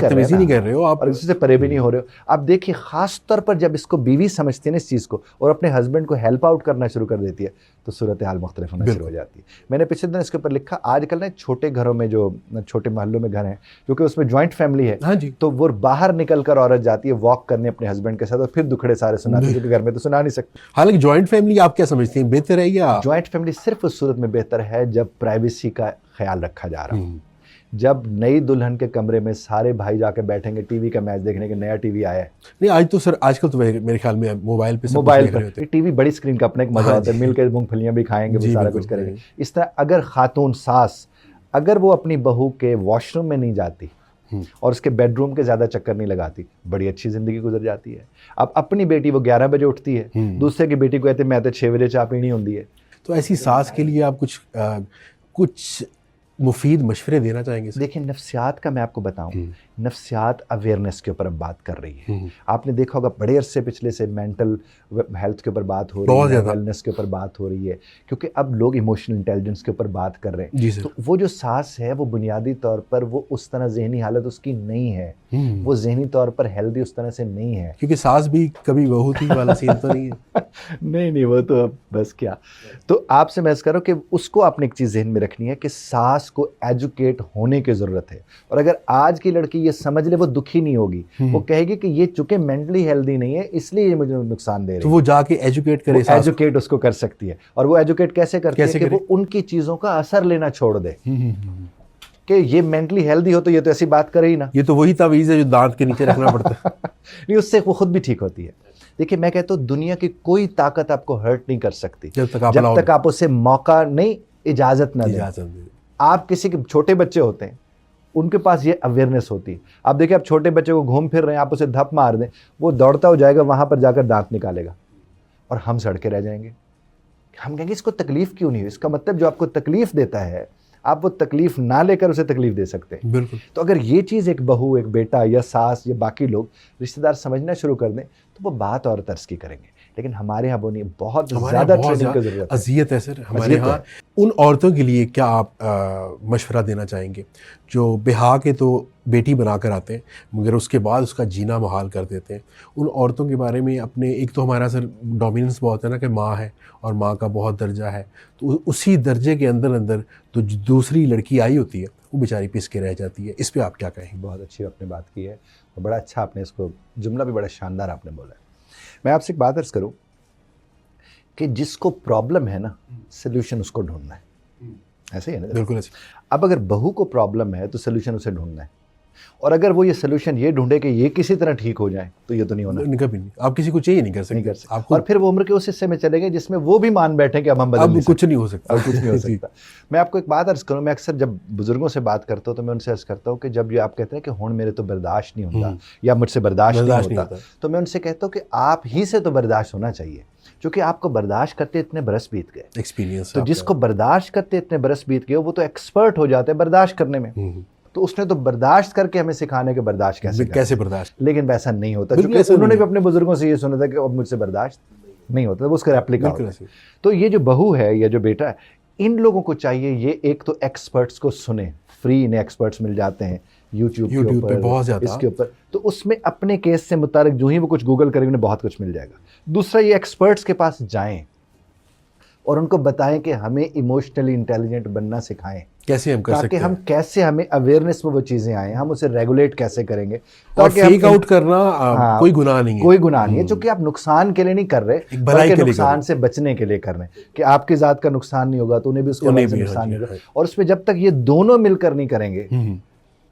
कर रहे हो आप, और इससे परे भी नहीं हो रहे हो आप। देखिए, खास तौर पर जब इसको बीवी समझती है ना इस चीज़ को और अपने हस्बैंड को हेल्प आउट करना शुरू कर देती है, तो सूरत हाल मुख्तलिफ होना शुरू हो जाती है। मैंने पिछले दिन इसके ऊपर लिखा, आजकल ना छोटे घरों में, जो छोटे मोहल्लों में घर हैं, क्योंकि उसमें जॉइंट फैमिली है, हाँ जी, तो वो बाहर निकल कर औरत जाती है वॉक करने अपने हस्बैंड के साथ और फिर दुखड़े सारे सुनाती है, क्योंकि घर में तो सुना नहीं सकती। हालांकि जॉइंट फैमिली आप क्या समझती हैं, बेहतर है या? जॉइंट फैमिली सिर्फ उस सूरत में बेहतर है जब प्राइवेसी का ख्याल रखा जा रहा हो। जब नई दुल्हन के कमरे में सारे भाई जाके बैठेंगे टीवी का मैच देखने के, नया टीवी आया है। नहीं, आज तो सर आजकल तो मेरे ख्याल में मोबाइल पर टीवी बड़ी स्क्रीन का अपना एक मजा होता है, मिलकर मूंगफलियां भी खाएंगे, वो सारा कुछ करेंगे। इस तरह अगर खातून सास अगर वो अपनी बहू के वॉशरूम में नहीं जाती और उसके बेडरूम के ज़्यादा चक्कर नहीं लगाती, बड़ी अच्छी ज़िंदगी गुजर जाती है। अब अपनी बेटी वो 11 बजे उठती है, दूसरे की बेटी को कहते मैं तो 6 बजे चाय पीनी होती है। तो ऐसी सास के लिए आप कुछ मुफीद मशवरे देना चाहेंगे? देखिए, नफ्सियात का मैं आपको बताऊं, नफ्सियात अवेयरनेस के ऊपर अब बात कर रही है। आपने देखा होगा बड़े अरसे पिछले से मेंटल हेल्थ के ऊपर बात हो रही है, वेलनेस के ऊपर बात हो रही है, क्योंकि अब लोग इमोशनल इंटेलिजेंस के ऊपर बात कर रहे हैं। तो वो जो सास है वो बुनियादी तौर पर वो उस तरह जहनी हालत उसकी नहीं है, वो जहनी तौर पर हेल्दी उस तरह से नहीं है, क्योंकि सास भी कभी बहू थी वाला सीन तो नहीं है। नहीं, वो तो बस क्या। तो आपसे मैं कह रहा हूँ कि उसको आपने एक चीज़ जहन में रखनी है कि सास को एजुकेट होने की ज़रूरत है। और अगर आज की लड़की ये समझ ले, वो दुखी नहीं होगी, वो कहेगी कि ये चूंकि मेंटली हेल्दी नहीं है इसलिए ये मुझे नुकसान दे रही है, तो वो जाके एजुकेट करे, एजुकेट उसको कर सकती है। और वो एजुकेट कैसे करती है कि वो उनकी चीज़ों का असर लेना छोड़ दे कि ये मेंटली हेल्दी हो तो ये तो ऐसी बात करे ही ना, ये तो वही तवीज़ है जो दांत के नीचे रखना पड़ता है। नहीं, उससे वो खुद भी ठीक होती है। देखिए, मैं कहता हूँ दुनिया की कोई ताकत आपको हर्ट नहीं कर सकती जब तक आप उसे मौका नहीं, इजाज़त ना दें। आप किसी के छोटे बच्चे होते हैं, उनके पास ये अवेयरनेस होती है। आप देखिए, आप छोटे बच्चे को घूम फिर रहे हैं, आप उसे धप मार दें, वो दौड़ता हो जाएगा, वहाँ पर जाकर दांत निकालेगा और हम सड़के रह जाएंगे। हम कहेंगे इसको तकलीफ़ क्यों नहीं हुई? इसका मतलब जो आपको तकलीफ़ देता है आप वो तकलीफ़ ना लेकर उसे तकलीफ़ दे सकते हैं। बिल्कुल। तो अगर ये चीज़ एक बहू, एक बेटा या सास या बाकी लोग रिश्तेदार समझना शुरू कर दें तो वो बात और तर्स की करेंगे। लेकिन हमारे यहाँ वो नहीं, बहुत ज़्यादा ट्रेनिंग की ज़रूरत है। अज़ियत है सर हमारे यहाँ। उन औरतों के लिए क्या आप मशवरा देना चाहेंगे जो बिहा के तो बेटी बना कर आते हैं मगर उसके बाद उसका जीना मुहाल कर देते हैं? उन औरतों के बारे में अपने, एक तो हमारा सर डोमिनेंस बहुत है ना कि माँ है और माँ का बहुत दर्जा है, तो उसी दर्जे के अंदर अंदर तो दूसरी लड़की आई होती है वो बेचारी पिस के रह जाती है। इस पर आप क्या कहेंगे? बहुत अच्छी आपने बात की है और बड़ा अच्छा आपने इसको, जुमला भी बड़ा शानदार आपने बोला है। मैं आपसे एक बात अर्ज़ करूं कि जिसको प्रॉब्लम है ना, सोल्यूशन उसको ढूंढना है। ऐसे ही है ना? बिल्कुल ऐसे। अब अगर बहू को प्रॉब्लम है तो सोल्यूशन उसे ढूंढना है, और अगर वो ये सोल्यूशन ये ढूंढे कि ये किसी तरह ठीक हो जाए तो ये तो नहीं होना, कभी नहीं। आप किसी को चाहिए नहीं कर सकते और फिर वो उम्र के उस हिस्से में चले गए जिसमें वो भी मान बैठे कि अब हम बदल कुछ नहीं हो सकता, कुछ नहीं हो सकता। मैं आपको एक बात अर्ज़ करूँ, मैं अक्सर जब बुजुर्गों से बात करता हूँ तो मैं उनसे अर्ज़ करता हूँ कि जब ये आप कहते हैं कि हुण मेरे तो बर्दाश्त नहीं होता या मुझसे बर्दाश्त नहीं होता, तो मैं उनसे कहता हूँ कि आप ही से तो बर्दाश्त होना चाहिए, क्योंकि आपको बर्दाश्त करते इतने बरस बीत गए, एक्सपीरियंस। तो जिसको बर्दाश्त करते इतने बरस बीत गए वो तो एक्सपर्ट हो जाते हैं बर्दाश्त करने में। तो उसने तो बर्दाश्त करके हमें सिखाने के बर्दाश्त कैसे बर्दाश्त, लेकिन वैसा नहीं होता, क्योंकि उन्होंने भी अपने बुजुर्गों से ये सुना था कि अब मुझसे बर्दाश्त नहीं होता, वो उसका रेप्लिका होता है। तो ये जो बहू है या जो बेटा है, इन लोगों को चाहिए ये एक तो एक्सपर्ट्स को सुने, फ्री इन्हें एक्सपर्ट्स मिल जाते हैं यूट्यूब के पे ऊपर, बहुत ज़्यादा इसके ऊपर, तो उसमें अपने केस से मुताबिक जो ही वो कुछ गूगल करेंगे उन्हें बहुत कुछ मिल जाएगा। दूसरा, ये एक्सपर्ट्स के पास जाएं और उनको बताएं कि हमें इमोशनली इंटेलिजेंट बनना सिखाएं, कैसे हम कर सकते ताकि हैं, हम कैसे हमें अवेयरनेस में वो चीज़ें आए, हम उसे रेगुलेट कैसे करेंगे, और ताकि फेक आउट करना कोई गुनाह नहीं है, कोई गुनाह नहीं है, क्योंकि आप नुकसान के लिए नहीं कर रहे, एक भलाई बल्कि के लिए नुकसान से बचने के लिए कर रहे हैं कि आपकी जात का नुकसान नहीं होगा तो उन्हें भी उसके वजह से नुकसान नहीं होगा। और उसमें जब तक ये दोनों मिलकर नहीं करेंगे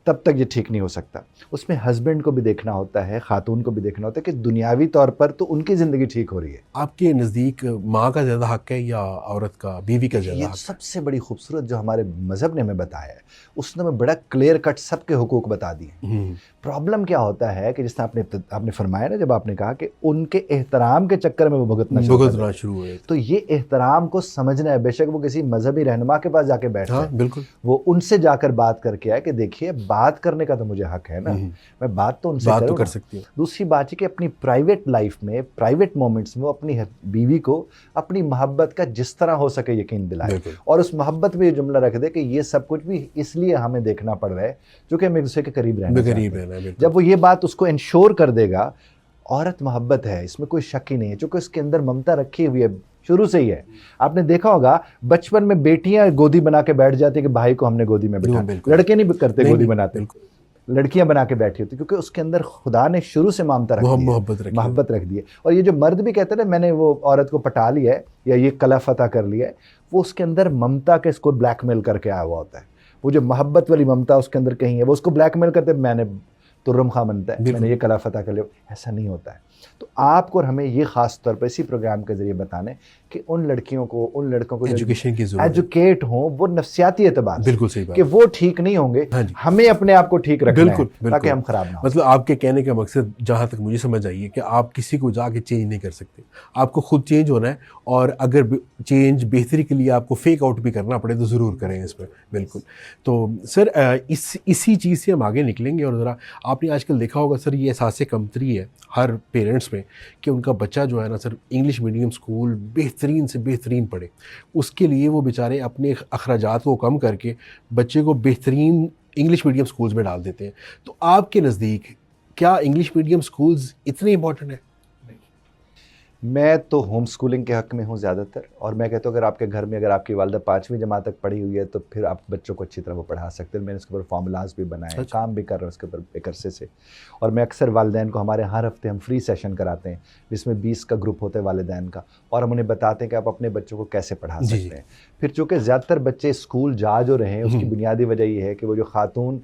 तब तक ये ठीक नहीं हो सकता। उसमें हस्बैंड को भी देखना होता है, खातून को भी देखना होता है कि दुनियावी तौर पर तो उनकी ज़िंदगी ठीक हो रही है। आपके नज़दीक माँ का ज़्यादा हक है या औरत का, बीवी का ज़्यादा ये हक? सबसे बड़ी खूबसूरत जो हमारे मज़हब ने हमें बताया है, उसने हमें बड़ा क्लियर कट सबके हुकूक बता दिए। प्रॉब्लम क्या होता है कि जिस तरह आपने फरमाया ना, जब आपने कहा कि उनके एहतराम के चक्कर में वो भुगतना शुरू हुए, तो ये एहतराम को समझना है। बेशक वो किसी मजहबी रहनुमा के पास जाके बैठे, हाँ, बिल्कुल, वो उनसे जाकर बात करके आए कि देखिए बात करने का तो मुझे हक है ना, मैं बात तो उनसे बात तो कर सकती हूँ। दूसरी बात है कि अपनी प्राइवेट लाइफ में, प्राइवेट मोमेंट्स में वो अपनी बीवी को अपनी मोहब्बत का जिस तरह हो सके यकीन दिलाए, और उस मोहब्बत में ये जुमला रख दे कि ये सब कुछ भी इसलिए हमें देखना पड़ रहा है क्योंकि हम एक दूसरे के करीब रहना चाहते हैं। जब वो ये बात उसको इंश्योर कर देगा, औरत मोहब्बत है, इसमें कोई शक ही नहीं है, क्योंकि उसके अंदर ममता रखी हुई है शुरू से ही है। आपने देखा होगा बचपन में बेटियां गोदी बना के बैठ जाती है कि भाई को हमने गोदी में बिठा, लड़के नहीं करते, गोदी बनाते, लड़कियां बना के बैठी होती, क्योंकि उसके अंदर खुदा ने शुरू से ममता रख दी है, मोहब्बत रख दी है। और ये जो मर्द भी कहते हैं ना मैंने वो औरत को पटा लिया है या ये कला फतह कर लिया है, वो उसके अंदर ममता के इसको ब्लैकमेल करके आया हुआ होता है। वो जो मोहब्बत वाली ममता उसके अंदर कहीं है, वो उसको ब्लैकमेल करते मैंने तुर्रम खा बनता है, मैंने ये कला फतह कर लिया। ऐसा नहीं होता है। तो आपको और हमें ये खास तौर पर इसी प्रोग्राम के जरिए बताने कि उन लड़कियों को, उन लड़कों को एजुकेशन की जरूरत, एजुकेट हों, वो नफ्सियाती एतबार, बिल्कुल सही बात, कि वो ठीक नहीं होंगे, हमें अपने आप को ठीक रखना है ताकि हम खराब ना हो। मतलब आपके कहने का मकसद जहाँ तक मुझे समझ आई है कि आप किसी को जाके चेंज नहीं कर सकते, आपको खुद चेंज होना है, और अगर चेंज बेहतरी के लिए आपको फेक आउट भी करना पड़े तो ज़रूर करें इस पर। बिल्कुल। तो सर इसी चीज़ से हम आगे निकलेंगे, और ज़रा आपने आजकल देखा होगा सर, ये एहसास कमतरी है हर पेरेंट्स में कि उनका बच्चा जो है ना सर इंग्लिश मीडियम स्कूल बेहतरीन से बेहतरीन पढ़े। उसके लिए वो बेचारे अपने अखराजात को कम करके बच्चे को बेहतरीन इंग्लिश मीडियम स्कूल्स में डाल देते हैं। तो आपके नज़दीक क्या इंग्लिश मीडियम स्कूल्स इतने इंपॉर्टेंट हैं? मैं तो होम स्कूलिंग के हक़ में हूँ ज़्यादातर, और मैं कहता हूँ अगर आपके घर में अगर आपकी वालिदा 5वीं जमात तक पढ़ी हुई है तो फिर आप बच्चों को अच्छी तरह वो पढ़ा सकते हैं। मैंने उसके ऊपर फार्मूलाज भी बनाए, काम भी कर रहा हूँ उसके ऊपर एक अरसे से। और मैं अक्सर वालिदैन को, हमारे हर हफ्ते हम फ्री सेशन कराते हैं जिसमें 20 का ग्रुप होता है वालिदैन का, और हम उन्हें बताते हैं कि आप अपने बच्चों को कैसे पढ़ा सकते हैं। फिर चूँकि ज़्यादातर बच्चे स्कूल जा जो रहे हैं, उसकी बुनियादी वजह ये है कि वो जो खातून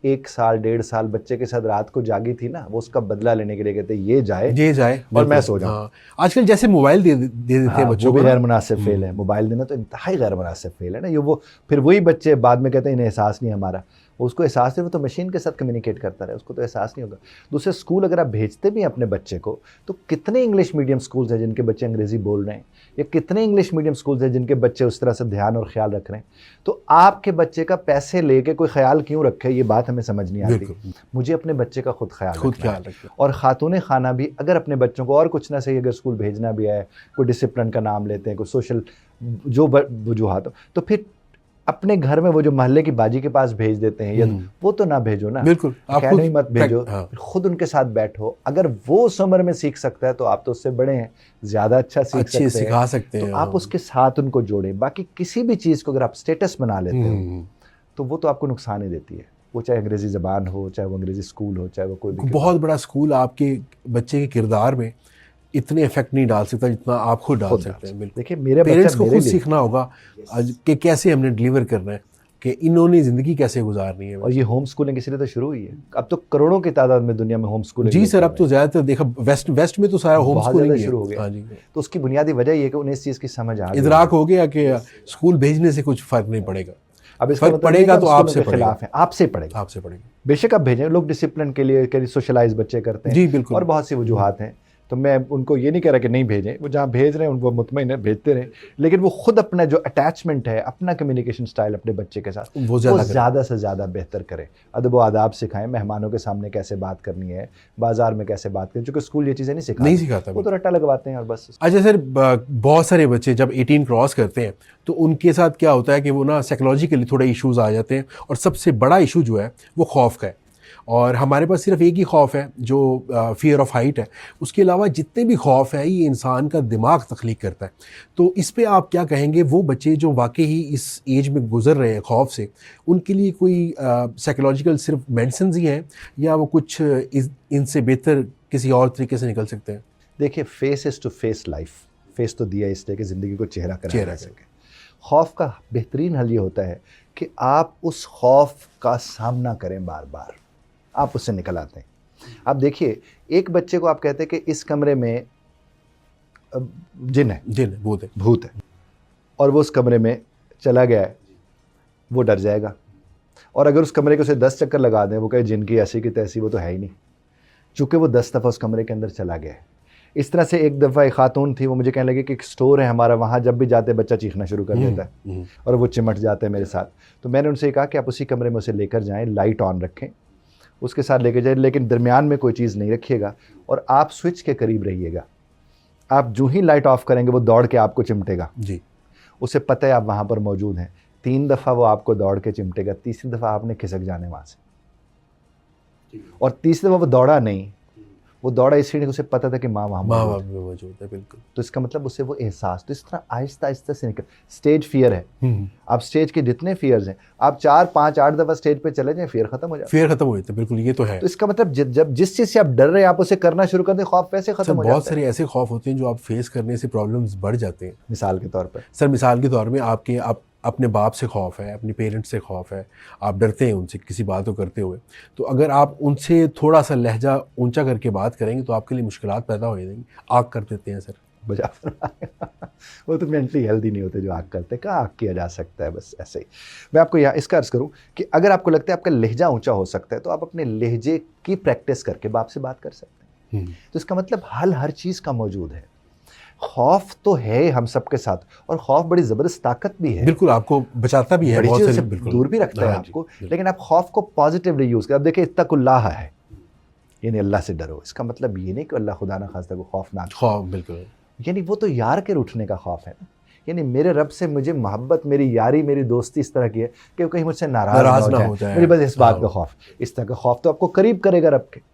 1 साल 1.5 साल बच्चे के साथ रात को जागी थी ना, वो उसका बदला लेने के लिए कहते ये जाए और मैं सो जाऊं। आजकल जैसे मोबाइल दे देते हैं बच्चों को, भी गैर मुनासिब फेल है। मोबाइल देना तो इंतहाई गैर मुनासिब फेल है ना। ये वो फिर वही बच्चे बाद में कहते हैं इन्हें एहसास नहीं हमारा, उसको एहसास है, वो तो मशीन के साथ कम्युनिकेट करता रहे, उसको तो एहसास नहीं होगा। दूसरे स्कूल अगर आप भेजते भी हैं अपने बच्चे को, तो कितने इंग्लिश मीडियम स्कूल्स हैं जिनके बच्चे अंग्रेज़ी बोल रहे हैं, या कितने इंग्लिश मीडियम स्कूल्स हैं जिनके बच्चे उस तरह से ध्यान और ख्याल रख रहे हैं। तो आपके बच्चे का पैसे लेके कोई ख्याल क्यों रखे, ये बात हमें समझ नहीं आती। मुझे अपने बच्चे का खुद ख्याल रखना। और खातून खाना भी अगर अपने बच्चों को और कुछ ना सही अगर स्कूल भेजना भी है, कोई डिसिप्लिन का नाम लेते हैं, कोई सोशल जो वजूहात, तो फिर अपने घर में वो जो मोहल्ले की बाजी के पास भेज देते हैं, या वो तो ना भेजो ना, बिल्कुल आप खुद मत भेजो, खुद उनके साथ बैठो। अगर वो उस उम्र में सीख सकता है तो आप तो उससे बड़े हैं, ज़्यादा अच्छा सिखा सकते हैं, तो आप उसके साथ उनको जोड़ें। बाकी किसी भी चीज़ को अगर आप स्टेटस बना लेते हो तो वो तो आपको नुकसान ही देती है, वो चाहे अंग्रेज़ी ज़बान हो, चाहे वो अंग्रेज़ी स्कूल हो, चाहे वो कोई भी बहुत बड़ा स्कूल आपके बच्चे के किरदार में इतने इफेक्ट नहीं डाल सकता जितना आप खुद डाल सकते हैं। देखिए मेरे पेरेंट्स को खुद सीखना होगा कि कैसे हमने डिलीवर करना है, कि इन्होंने ज़िंदगी कैसे गुजारनी है। और ये होम स्कूलिंग इसलिए तो शुरू हुई है, अब तो करोड़ों की तादाद में दुनिया में होम स्कूलिंग। जी सर, अब तो ज़्यादातर देखा वेस्ट में तो सारा होम स्कूलिंग शुरू हो गया। तो उसकी बुनियादी वजह ये है कि उन्हें इस चीज़ की समझ आ गई, इदराक हो गया कि स्कूल भेजने से कुछ फ़र्क नहीं पड़ेगा। अब इसका मतलब पड़ेगा तो आपसे खिलाफ है, आपसे पड़ेगा। बेशक आप भेजें, लोग डिसिप्लिन के लिए सोशलाइज बच्चे करते हैं, जी बिल्कुल, और बहुत सी वजूहात हैं, तो मैं उनको ये नहीं कह रहा कि नहीं भेजें, वो जहाँ भेज रहे हैं उनको मुतमईन है, भेजते रहें, लेकिन वो खुद अपना जो अटैचमेंट है, अपना कम्युनिकेशन स्टाइल अपने बच्चे के साथ वो ज़्यादा से ज़्यादा बेहतर करें। अदब व आदाब सिखाएं, मेहमानों के सामने कैसे बात करनी है, बाजार में कैसे बात करनी, क्योंकि स्कूल ये चीज़ें नहीं सिखाता, वो तो रट्टा लगवाते हैं और बस। अच्छा सर, बहुत सारे बच्चे जब 18 क्रॉस करते हैं तो उनके साथ क्या होता है कि वो ना साइकोलॉजिकली थोड़े इश्यूज आ जाते हैं, और सबसे बड़ा इशू जो है वो खौफ का है। और हमारे पास सिर्फ एक ही खौफ है जो फियर ऑफ हाइट है, उसके अलावा जितने भी खौफ है ये इंसान का दिमाग तख्लीक करता है। तो इस पे आप क्या कहेंगे, वो बच्चे जो वाकई ही इस एज में गुजर रहे हैं खौफ से, उनके लिए कोई साइकोलॉजिकल सिर्फ मेडिसिन ही हैं या वो कुछ इनसे बेहतर किसी और तरीके से निकल सकते हैं? देखिए, face is to face life, face तो दिया इसलिए कि ज़िंदगी को चेहरा कराया जा सके। खौफ का बेहतरीन हल ये होता है कि आप उस खौफ का सामना करें, बार बार आप उससे निकल आते हैं। आप देखिए, एक बच्चे को आप कहते हैं कि इस कमरे में जिन है, भूत है, और वो उस कमरे में चला गया है, वो डर जाएगा। और अगर उस कमरे के उसे 10 चक्कर लगा दें, वो कहे जिन की ऐसी की तैसी, वो तो है ही नहीं, चूँकि वो 10 दफ़ा उस कमरे के अंदर चला गया है। इस तरह से एक दफ़ा एक खातून थी, वो मुझे कहने लगी कि एक स्टोर है हमारा, वहाँ जब भी जाते बच्चा चीखना शुरू कर देता है और वो चिमट जाते हैं मेरे साथ। तो मैंने उनसे कहा कि आप उसी कमरे में उसे लेकर जाएं, लाइट ऑन रखें, उसके साथ लेकर जाए, लेकिन दरमियान में कोई चीज़ नहीं रखिएगा और आप स्विच के करीब रहिएगा। आप जो ही लाइट ऑफ करेंगे वो दौड़ के आपको चिमटेगा जी, उसे पता है आप वहाँ पर मौजूद हैं। 3 दफ़ा वो आपको दौड़ के चिमटेगा, तीसरी दफ़ा आपने खिसक जाने वहाँ से, और तीसरी दफ़ा वो दौड़ा नहीं, वो दौड़ा इसलिए उसे पता था कि माँ वहाँ मौजूद है। बिल्कुल। तो इसका मतलब उसे वो एहसास, तो इस तरह आहिस्ता आहिस्ता से निकल। स्टेज फियर है, आप स्टेज के जितने फियर्स हैं, आप 4, 5, 8 दफ़ा स्टेज पे चले जाएं, फियर खत्म हो जाए, फियर खत्म हो जाते। बिल्कुल, ये तो है। तो इसका मतलब जब जिस चीज़ से आप डर रहे हैं आप उसे करना शुरू कर दें, खौफ वैसे खत्म हो जाता है। बहुत सारे ऐसे खौफ होते हैं जो आप फेस करने से प्रॉब्लम्स बढ़ जाते हैं। मिसाल के तौर पर सर, मिसाल के तौर में आप अपने बाप से खौफ है, अपने पेरेंट्स से खौफ है, आप डरते हैं उनसे किसी बात को करते हुए, तो अगर आप उनसे थोड़ा सा लहजा ऊंचा करके बात करेंगे तो आपके लिए मुश्किलात पैदा हो जाएंगी। आग कर देते हैं सर, बजा वो तो मेंटली हेल्दी नहीं होते जो आग करते हैं। कहाँ आग किया जा सकता है, बस ऐसे ही। मैं आपको यहाँ इसका अर्ज़ करूँ कि अगर आपको लगता है आपका लहजा ऊंचा हो सकता है, तो आप अपने लहजे की प्रैक्टिस करके बाप से बात कर सकते हैं। तो इसका मतलब हल हर चीज़ का मौजूद है। खौफ तो है हम सबके साथ, और खौफ बड़ी ज़बरदस्त ताकत भी है। बिल्कुल, आपको बचाता भी है, बहुत से दूर भी रखता है आपको, लेकिन आप खौफ को पॉजिटिवली यूज़ करें। अब देखिए, इत्तकुल्लाह है, यानी अल्लाह से डरो। इसका मतलब ये नहीं कि अल्लाह खुदा ना खास्ता को खौफनाक खौफ, बिल्कुल, यानी वो तो यार के रूठने का खौफ है ना, यानी मेरे रब से मुझे मोहब्बत, मेरी यारी, मेरी दोस्ती इस तरह की है कि कहीं मुझसे नाराज़ ना हो जाए, मुझे बस इस बात का खौफ। इस तरह का खौफ तो आपको करीब करेगा रब के।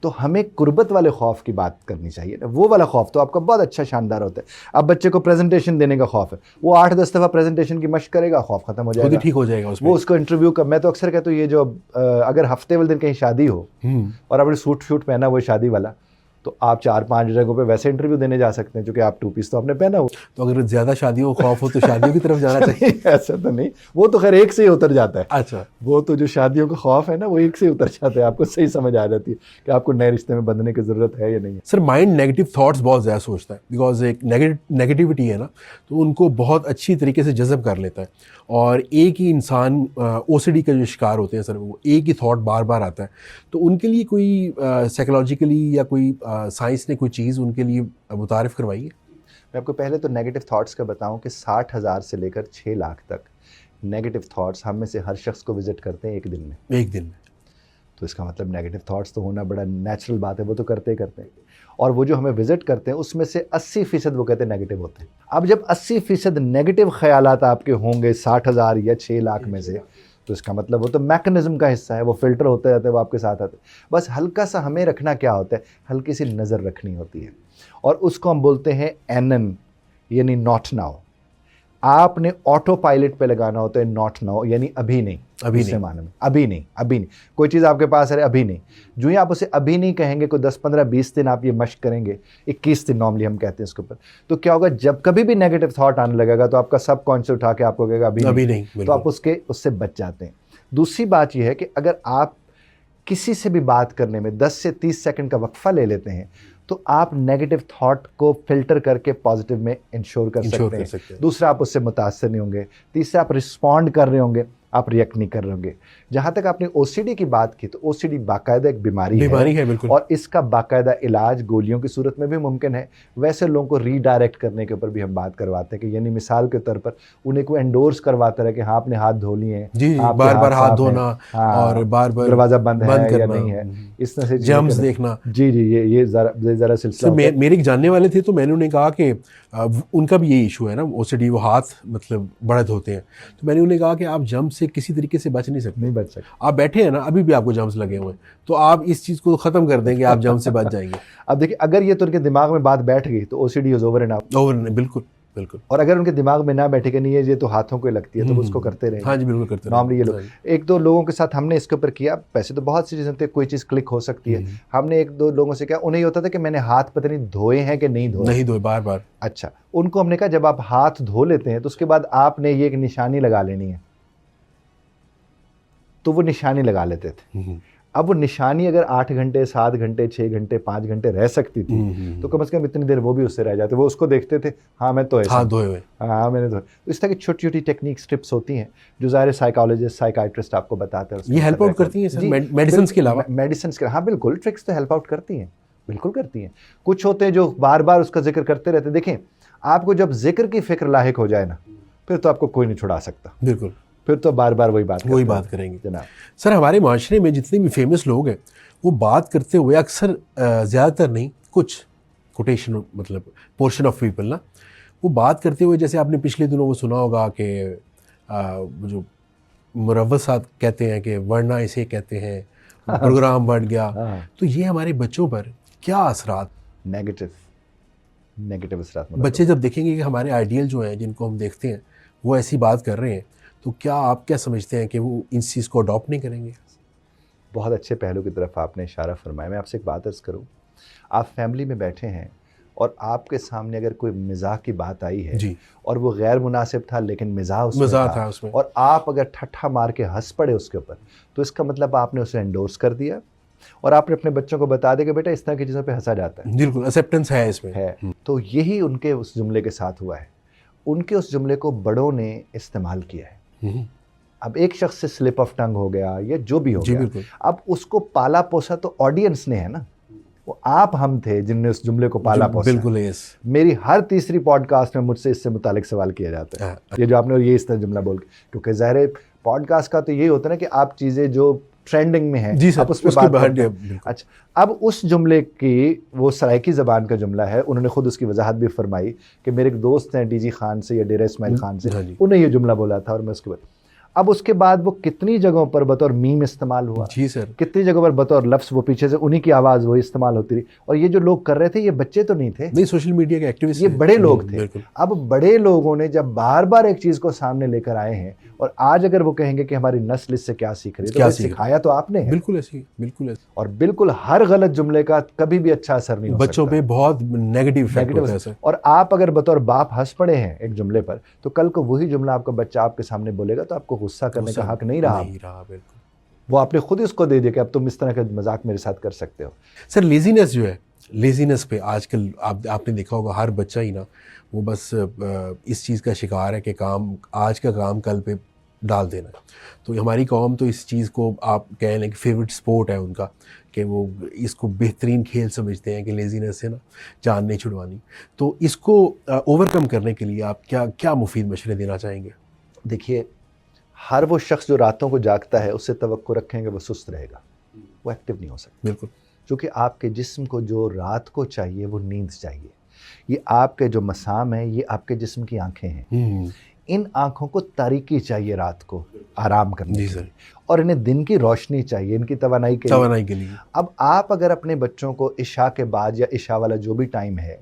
तो हमें कुर्बत वाले खौफ की बात करनी चाहिए ना, वो वाला खौफ तो आपका बहुत अच्छा शानदार होता है। अब बच्चे को प्रेजेंटेशन देने का खौफ है, वो 8-10 दफ़ा प्रेजेंटेशन की मशक करेगा, खौफ खत्म हो जाएगा, ठीक हो जाएगा उसमें। वो उसको इंटरव्यू का, मैं तो अक्सर कहता हूँ ये जो अगर हफ्ते वाले दिन कहीं शादी हो और आपने सूट शूट पहना वो शादी वाला, तो आप 4-5 जगहों पे वैसे इंटरव्यू देने जा सकते हैं, क्योंकि आप 2 पीस तो आपने पहना हो। तो अगर ज़्यादा शादियों का खौफ हो तो शादियों की तरफ जाना चाहिए। ऐसा तो नहीं, वो तो खैर एक से ही उतर जाता है। अच्छा, वो तो जो शादियों का खौफ है ना, वो एक से ही उतर जाता है, आपको सही समझ आ जाती है कि आपको नए रिश्ते में बंधने की ज़रूरत है या नहीं है। सर, माइंड नेगेटिव थॉट्स बहुत ज़्यादा सोचता है, बिकॉज एक नेगेटिविटी है ना, तो उनको बहुत अच्छी तरीके से जज़ब कर लेता है। और एक ही इंसान OCD का जो शिकार होते हैं सर, वो एक ही थॉट बार बार आता है, तो उनके लिए कोई साइकोलॉजिकली या कोई साइंस ने कोई चीज़ उनके लिए मुतारिफ करवाई है? मैं आपको पहले तो नेगेटिव थॉट्स का बताऊं कि 60,000 से लेकर 6 लाख तक नेगेटिव थॉट्स हम में से हर शख्स को विजिट करते हैं एक दिन में। तो इसका मतलब नेगेटिव थॉट्स तो होना बड़ा नेचुरल बात है, वो तो करते हैं। और वो जो हमें विजिट करते हैं उसमें से 80% वो कहते हैं नेगेटिव होते हैं। अब जब 80% नेगेटिव ख्यालात आपके होंगे 60,000 या 6 लाख में से, तो इसका मतलब वो तो मैकेनिज्म का हिस्सा है, वो फिल्टर होते रहते हैं, वो आपके साथ आते हैं। बस हल्का सा हमें रखना क्या होता है, हल्की सी नज़र रखनी होती है, और उसको हम बोलते हैं NN, यानी नॉट नाउ। आपने ऑटो पायलट पे लगाना होता है नॉट नाउ, यानी अभी नहीं, अभी नहीं। कोई चीज़ आपके पास है, अभी नहीं। जो ही आप उसे अभी नहीं कहेंगे, कोई 10, 15, 20 दिन आप ये मश्क करेंगे, 21 दिन नॉर्मली हम कहते हैं इसके ऊपर, तो क्या होगा, जब कभी भी नेगेटिव थॉट आने लगेगा तो आपका सब कॉन्शियस उठा के आपको कहेगा अभी नहीं, तो आप उससे बच जाते हैं। दूसरी बात यह है कि अगर आप किसी से भी बात करने में 10 से 30 सेकंड का वक्फा ले लेते हैं, तो आप नेगेटिव थॉट को फिल्टर करके पॉजिटिव में इंश्योर कर सकते हैं। दूसरा, आप उससे मुतासर नहीं होंगे। तीसरा, आप रिस्पॉन्ड कर रहे होंगे, आप रिएक्ट नहीं कर रहोगे। जहाँ तक आपने ओसीडी की बात की, तो ओसीडी बाकायदा एक बीमारी है बिल्कुल। और इसका बाकायदा इलाज गोलियों की सूरत में भी मुमकिन है। वैसे लोगों को रीडायरेक्ट करने के ऊपर भी हम बात करवाते हैं कि यानी मिसाल के तौर पर उन्हें कोई एंडोर्स करवाता रहे कि हाँ आपने हाथ धो लिए हैं, जी, बार बार हाथ धोना और बार बार दरवाजा बंद है या नहीं है, इस तरह से जर्म्स देखना। जी ये जरा सिलसिला। मेरे एक जानने वाले थे, तो मैंने उन्हें कहा कि उनका भी ये इशू है ना, ओसीडी, वो हाथ मतलब बड़े धोते हैं। तो मैंने उन्हें कहा कि आप जर्म्स से किसी तरीके से बच नहीं सकते। आप बैठे हैं ना, अभी भी आपको जर्म्स लगे हुए हैं, तो आप इस चीज़ को ख़त्म कर देंगे, आप जर्म्स से बच जाएंगे। अब देखिए, अगर ये तो उनके दिमाग में बात बैठ गई तो OCD is over and out. बिल्कुल बिल्कुल। और अगर उनके दिमाग में ना बैठेगा नहीं है ये तो हाथों को लगती है, तो वो उसको करते रहेंगे। हाँ जी, बिल्कुल करते रहेंगे। नॉर्मली ये लोग एक दो लोगों के साथ हमने इसके ऊपर किया, वैसे तो बहुत सी चीज़ें होती है, कोई चीज़ क्लिक हो सकती है। हमने एक दो लोगों से किया, उन्हें ये होता था कि मैंने हाथ पता नहीं धोए हैं कि नहीं धोए बार बार। अच्छा, उनको हमने कहा जब आप हाथ धो लेते हैं तो उसके बाद आपने ये एक निशानी लगा लेनी है, तो वो निशानी लगा लेते थे। अब वो निशानी अगर 8 घंटे 7 घंटे 6 घंटे 5 घंटे रह सकती थी, तो कम से कम इतनी देर वो भी उससे रह जाते, वो उसको देखते थे, हाँ मैं तो ऐसा हाथ धोए हुए, हाँ मैंने धोए। तो इस तरह की छोटी छोटी टेक्निक्स, टिप्स होती हैं जो ज़ाहिर साइकोलॉजिस्ट साइकाइट्रिस्ट आपको बताते हैं। ये हेल्प आउट करती हैं सर मेडिसिन के अलावा? मेडिसिन के, हाँ बिल्कुल, ट्रिक्स तो हेल्प आउट करती हैं, बिल्कुल करती हैं। कुछ होते हैं जो बार बार उसका जिक्र करते रहते। देखें, आपको जब जिक्र की फिक्र लाहिक हो जाए ना, फिर तो आपको कोई नहीं छुड़ा सकता। बिल्कुल, फिर तो बार बार वही बात करेंगे जनाब। सर, हमारे माशरे में जितने भी फेमस लोग हैं, वो बात करते हुए अक्सर, ज़्यादातर नहीं, कुछ कोटेशन मतलब पोर्शन ऑफ पीपल ना, वो बात करते हुए, जैसे आपने पिछले दिनों वो सुना होगा कि जो मुरव्वसात कहते हैं कि वरना इसे कहते हैं, प्रोग्राम बढ़ गया। तो ये हमारे बच्चों पर क्या असरात, नेगेटिव असरात, बच्चे जब देखेंगे कि हमारे आइडियल जो हैं जिनको हम देखते हैं वो ऐसी बात कर रहे हैं, तो क्या आप क्या समझते हैं कि वो इस चीज़ को अडॉप्ट नहीं करेंगे? बहुत अच्छे पहलू की तरफ आपने इशारा फरमाया। मैं आपसे एक बात अर्ज़ करूं, आप फैमिली में बैठे हैं और आपके सामने अगर कोई मिजाह की बात आई है जी, और वो गैर मुनासिब था लेकिन मिजाह था उसमें, और आप अगर ठट्ठा मार के हंस पड़े उसके ऊपर, तो इसका मतलब आपने उसे एंडोर्स कर दिया और आपने अपने बच्चों को बता दिया कि बेटा इस तरह की चीज़ों पे हंसा जाता है। बिल्कुल, एक्सेप्टेंस है इसमें है। तो यही उनके उस जुमले के साथ हुआ है। उनके उस जुमले को बड़ों ने इस्तेमाल किया है। अब एक शख्स से स्लिप ऑफ टंग हो गया या जो भी हो गया, अब उसको पाला पोसा तो ऑडियंस ने है ना, वो आप हम थे जिनने उस जुमले को पाला पोसा। बिल्कुल, यस। मेरी हर तीसरी पॉडकास्ट में मुझसे इससे मुतालिक सवाल किया जाता है, ये जो आपने ये इस तरह जुमला बोल के, क्योंकि ज़ाहिर पॉडकास्ट का तो यही होता है ना कि आप चीज़ें जो ट्रेंडिंग में है आप उस पर बात करते हैं। अच्छा, अब उस जुमले की, वो सराइकी ज़बान का जुमला है, उन्होंने खुद उसकी वजाहत भी फरमाई कि मेरे एक दोस्त हैं डीजी खान से या डेरा इस्माइल खान से, उन्हें ये जुमला बोला था और मैं उसके बाद, अब उसके बाद वो कितनी जगहों पर बतौर मीम इस्तेमाल हुआ। जी सर। कितनी जगहों पर बतौर लफ्ज़, वो पीछे से उन्हीं की आवाज़ वही इस्तेमाल होती रही। और ये जो लोग कर रहे थे ये बच्चे तो नहीं थे, नहीं, सोशल मीडिया के एक्टिविस्ट, ये बड़े लोग थे। अब बड़े लोगों ने जब बार बार एक चीज़ को सामने लेकर आए हैं, और आज अगर वो कहेंगे कि हमारी नस्ल इससे क्या सीख रही है, तो सिखाया तो आपने है। बिल्कुल ऐसी, बिल्कुल ऐसी। और बिल्कुल हर गलत जुमले का कभी भी अच्छा असर नहीं हो सकता, बच्चों पे बहुत नेगेटिव इफेक्ट होता है सर। और आप अगर बतौर बाप हंस पड़े हैं एक जुमले पर, तो कल को वही जुमला आपका बच्चा आपके सामने बोलेगा तो आपको गुस्सा करने का हक नहीं रहा। बिल्कुल, वो आपने खुद ही उसको दे दिया कि अब तुम इस तरह का मजाक मेरे साथ कर सकते हो। सर, लेजीनेस जो है, लेजीनेस पे आजकल आपने देखा होगा, हर बच्चा ही ना वो बस इस चीज़ का शिकार है कि काम, आज का काम कल पे डाल देना। तो हमारी कौम तो इस चीज़ को आप कह लें कि फेवरेट स्पोर्ट है उनका, कि वो इसको बेहतरीन खेल समझते हैं कि लेजीनेस से ना जान नहीं छुड़वानी। तो इसको ओवरकम करने के लिए आप क्या मुफीद मशवरे देना चाहेंगे? देखिए, हर वो शख्स जो रातों को जागता है उससे तवक्को रखेंगे वो सुस्त रहेगा, वो एक्टिव नहीं हो सकता। बिल्कुल, क्योंकि आपके जिस्म को जो रात को चाहिए वो नींद चाहिए। ये आपके जो मसाम है, ये आपके जिस्म की आंखें हैं। इन आँखों को तारीकी चाहिए रात को आराम करने के लिए, और इन्हें दिन की रोशनी चाहिए इनकी तवानाई के लिए। अब आप अगर अपने बच्चों को इशा के बाद या इशा वाला जो भी टाइम है,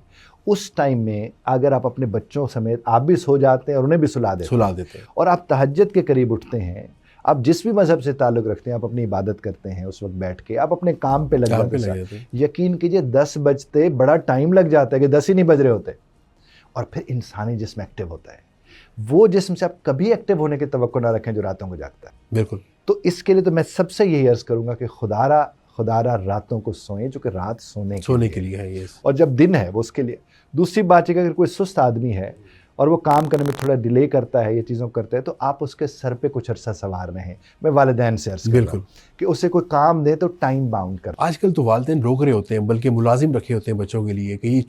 उस टाइम में अगर आप अपने बच्चों समेत आप भी सो जाते हैं और उन्हें भी सुला देते हैं, और आप तहज्जुद के करीब उठते हैं, आप जिस भी मज़हब से ताल्लुक़ रखते हैं, आप अपनी इबादत करते हैं, उस वक्त बैठ के आप अपने काम पे लग जाते हैं। यकीन कीजिए 10 बजते बड़ा टाइम लग जाता है कि 10 ही नहीं बज रहे होते, और फिर इंसानी जिस्म एक्टिव होता है। वो जिस्म से आप कभी एक्टिव होने की तवक्को ना रखें जो रातों को जागता है। बिल्कुल। तो इसके लिए तो मैं सबसे यही अर्ज़ करूँगा कि खुदारा रातों को सोएं, जो कि रात सोने के लिए है, ये। और जब दिन है वो उसके लिए। दूसरी बात है कि अगर कोई सुस्त आदमी है और वो काम करने में थोड़ा डिले करता है, ये चीज़ों करता है, तो आप उसके सर पे कुछ अर्सा सवार रहें। मैं वालिदैन से अर्ज़ कर रहा हूं कि उसे कोई काम दे तो टाइम बाउंड कर। आजकल तो वालिदैन रोक रहे होते हैं, बल्कि मुलाजिम रखे होते हैं बच्चों के लिए कि ये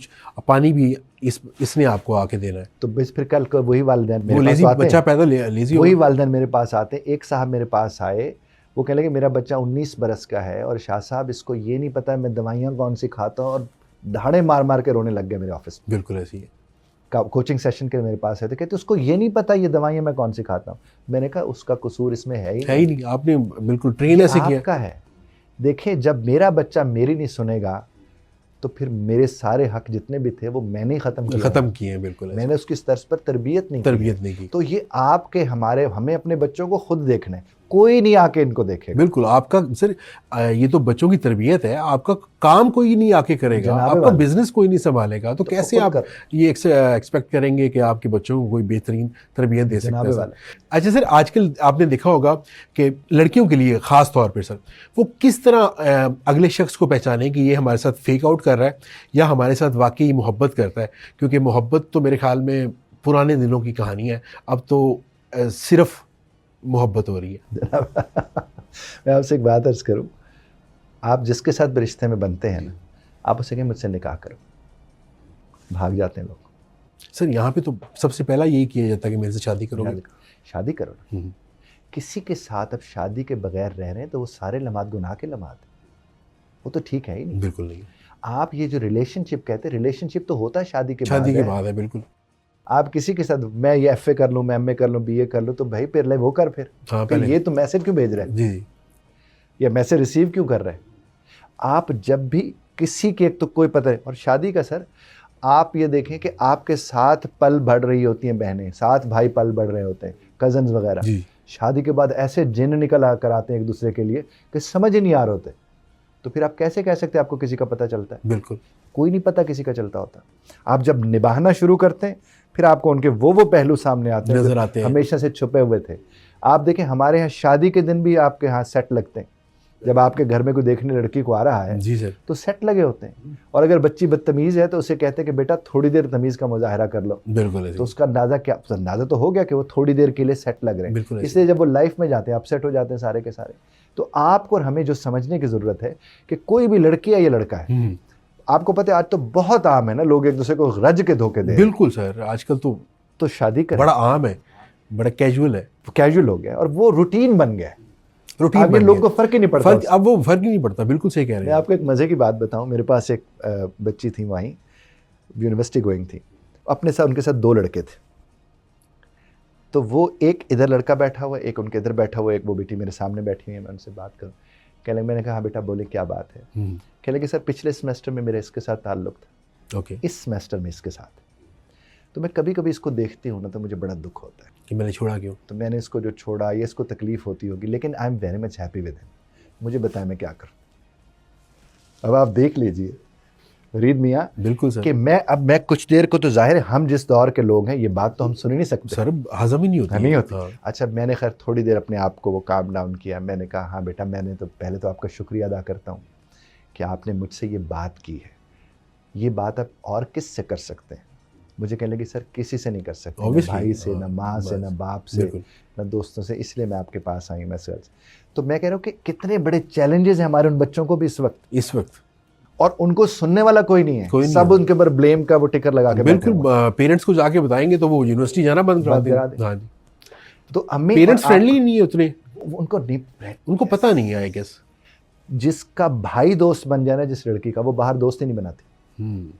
पानी भी इसने आपको आके देना है। तो बस फिर कल को वही वालिदैन वो लेजी बच्चा पैदा लेजी, वही वालिदैन मेरे पास आते हैं। एक साहब मेरे पास आए, वो कह लगे मेरा बच्चा 19 बरस का है और शाह साहब इसको ये नहीं पता मैं दवाइयाँ कौन सी खाता हूँ, और दहाड़े मार मार के रोने लग गए मेरे ऑफिस में। बिल्कुल ऐसी है। कोचिंग सेशन के मेरे पास है तो कहते उसको ये नहीं पता ये दवाइयाँ मैं कौन सी खाता हूँ। मैंने कहा उसका कसूर इसमें है ही नहीं, आपने बिल्कुल ट्रेन ऐसे किया। आपका है। देखिए जब मेरा बच्चा मेरी नहीं सुनेगा तो फिर मेरे सारे हक जितने भी थे वो मैंने ही ख़त्म किए हैं। बिल्कुल मैंने उसकी स्तर पर तरबियत नहीं की। तो ये आपके हमें अपने बच्चों को खुद देखना है, कोई नहीं आके इनको देखेगा। बिल्कुल, आपका सर ये तो बच्चों की तरबियत है, आपका काम कोई नहीं आके करेगा, आपका बिजनेस कोई नहीं संभालेगा, तो कैसे आप ये एक्सपेक्ट करेंगे कि आपके बच्चों को कोई बेहतरीन तरबियत दे सकते हैं सर? अच्छा सर, आजकल आपने देखा होगा कि लड़कियों के लिए ख़ास तौर पर सर वो किस तरह अगले शख्स को पहचाने कि ये हमारे साथ फेक आउट कर रहा है या हमारे साथ वाकई मोहब्बत करता है? क्योंकि मोहब्बत तो मेरे ख्याल में पुराने दिनों की कहानी है, अब तो सिर्फ मोहब्बत हो रही है। मैं आपसे एक बात अर्ज करूं, आप जिसके साथ रिश्ते में बनते हैं ना, आप उसे कहें मुझसे निकाह करो, भाग जाते हैं लोग। सर यहाँ पे तो सबसे पहला यही किया जाता है कि मेरे से शादी करोगे, शादी करो ना। किसी के साथ अब शादी के बगैर रह रहे हैं तो वो सारे लम्हात गुनाह के लम्हात, वो तो ठीक है ही नहीं। बिल्कुल नहीं। आप ये जो रिलेशनशिप कहते हैं, रिलेशनशिप तो होता है शादी के बाद है। बिल्कुल। आप किसी के साथ मैं ये FA कर लूँ, मैं MA कर लूँ, BA कर लूँ, तो भाई फिर वो कर फिर। हाँ, तो ये तो मैसेज क्यों भेज रहे हैं जी, या मैसेज रिसीव क्यों कर रहे हैं? आप जब भी किसी के, एक तो कोई पता है, और शादी का सर आप ये देखें कि आपके साथ पल बढ़ रही होती हैं बहनें, साथ भाई पल बढ़ रहे होते हैं, कजन्स वगैरह। शादी के बाद ऐसे जिन निकल कर आते हैं एक दूसरे के लिए कि समझ ही नहीं आ रहे होते। तो फिर आप कैसे कह सकते हैं आपको किसी का पता चलता है? बिल्कुल कोई नहीं पता किसी का चलता होता। आप जब निभाना शुरू करते हैं फिर आपको उनके वो पहलू सामने आते हैं, नजर आते हैं, हमेशा से छुपे हुए थे। आप देखें हमारे यहाँ शादी के दिन भी आपके यहाँ सेट लगते हैं। जब आपके घर में कोई देखने लड़की को आ रहा है जी सर, तो सेट लगे होते हैं। और अगर बच्ची बदतमीज़ है तो उसे कहते हैं कि बेटा थोड़ी देर तमीज़ का मुजाहरा कर लो। बिल्कुल। तो उसका अंदाज़ा तो हो गया कि वो थोड़ी देर के लिए सेट लग रहे हैं। इसलिए जब वो लाइफ में जाते हैं अपसेट हो जाते हैं सारे के सारे। तो आपको और हमें जो समझने की ज़रूरत है कि कोई भी लड़की है या लड़का है, आपको पता है आज तो बहुत आम है ना, लोग एक दूसरे को रज के धोखे दे। बिल्कुल सर, आजकल तो शादी का बड़ा आम है, बड़ा कैजुअल है, कैजुअल हो गया और वो रूटीन बन गया। रूटीन अब ये लोगों को फर्क ही नहीं पड़ता। अब वो फर्क ही नहीं पड़ता। बिल्कुल सही कह रहे हैं। मैं आपको एक मज़े की बात बताऊं, मेरे पास एक बच्ची थी, वहीं यूनिवर्सिटी गोइंग थी, अपने साथ उनके साथ 2 लड़के थे। तो वो एक इधर लड़का बैठा हुआ, एक उनके इधर बैठा हुआ, एक वो बेटी मेरे सामने बैठी हुई है, मैं उनसे बात करूँ। कह लगे, मैंने कहा हाँ बेटा बोले क्या बात है? कह लगे सर पिछले सेमेस्टर में मेरे इसके साथ ताल्लुक था, ओके, इस सेमेस्टर में इसके साथ। तो मैं कभी कभी इसको देखती हूँ ना तो मुझे बड़ा दुख होता है कि मैंने छोड़ा क्यों, तो मैंने इसको जो छोड़ा, ये इसको तकलीफ होती होगी, लेकिन I am very much happy with him. मुझे बताएं मैं क्या करूँ? अब आप देख लीजिए फरीद मियाँ। बिल्कुल सर, कि मैं कुछ देर को, तो जाहिर है हम जिस दौर के लोग हैं ये बात तो हम सुन ही नहीं सकते सर, हजम ही नहीं होती। नहीं होती। अच्छा मैंने खैर थोड़ी देर अपने आप को वो काम डाउन किया। मैंने कहा हाँ बेटा, मैंने तो पहले तो आपका शुक्रिया अदा करता हूँ कि आपने मुझसे ये बात की है। ये बात आप और किस से कर सकते हैं? मुझे कहने लगी सर किसी से नहीं कर सकते, ना भाई से, ना माँ से, ना बाप से, ना दोस्तों से, इसलिए मैं आपके पास आई मैसेज। तो मैं कह रहा हूँ कि कितने बड़े चैलेंजेस हैं हमारे उन बच्चों को भी इस वक्त, और उनको सुनने वाला कोई नहीं है। सब उनके ऊपर ब्लेम का वो टिकर लगा के। बिल्कुल, पेरेंट्स को जाके बताएंगे तो वो यूनिवर्सिटी जाना बंद करा देंगे। हाँ जी, तो हमें पेरेंट्स फ्रेंडली नहीं है उतने, उनको पता नहीं है आई गेस। जिसका भाई दोस्त बन जाए ना जिस लड़की का, वो बाहर दोस्त ही नहीं बनाती,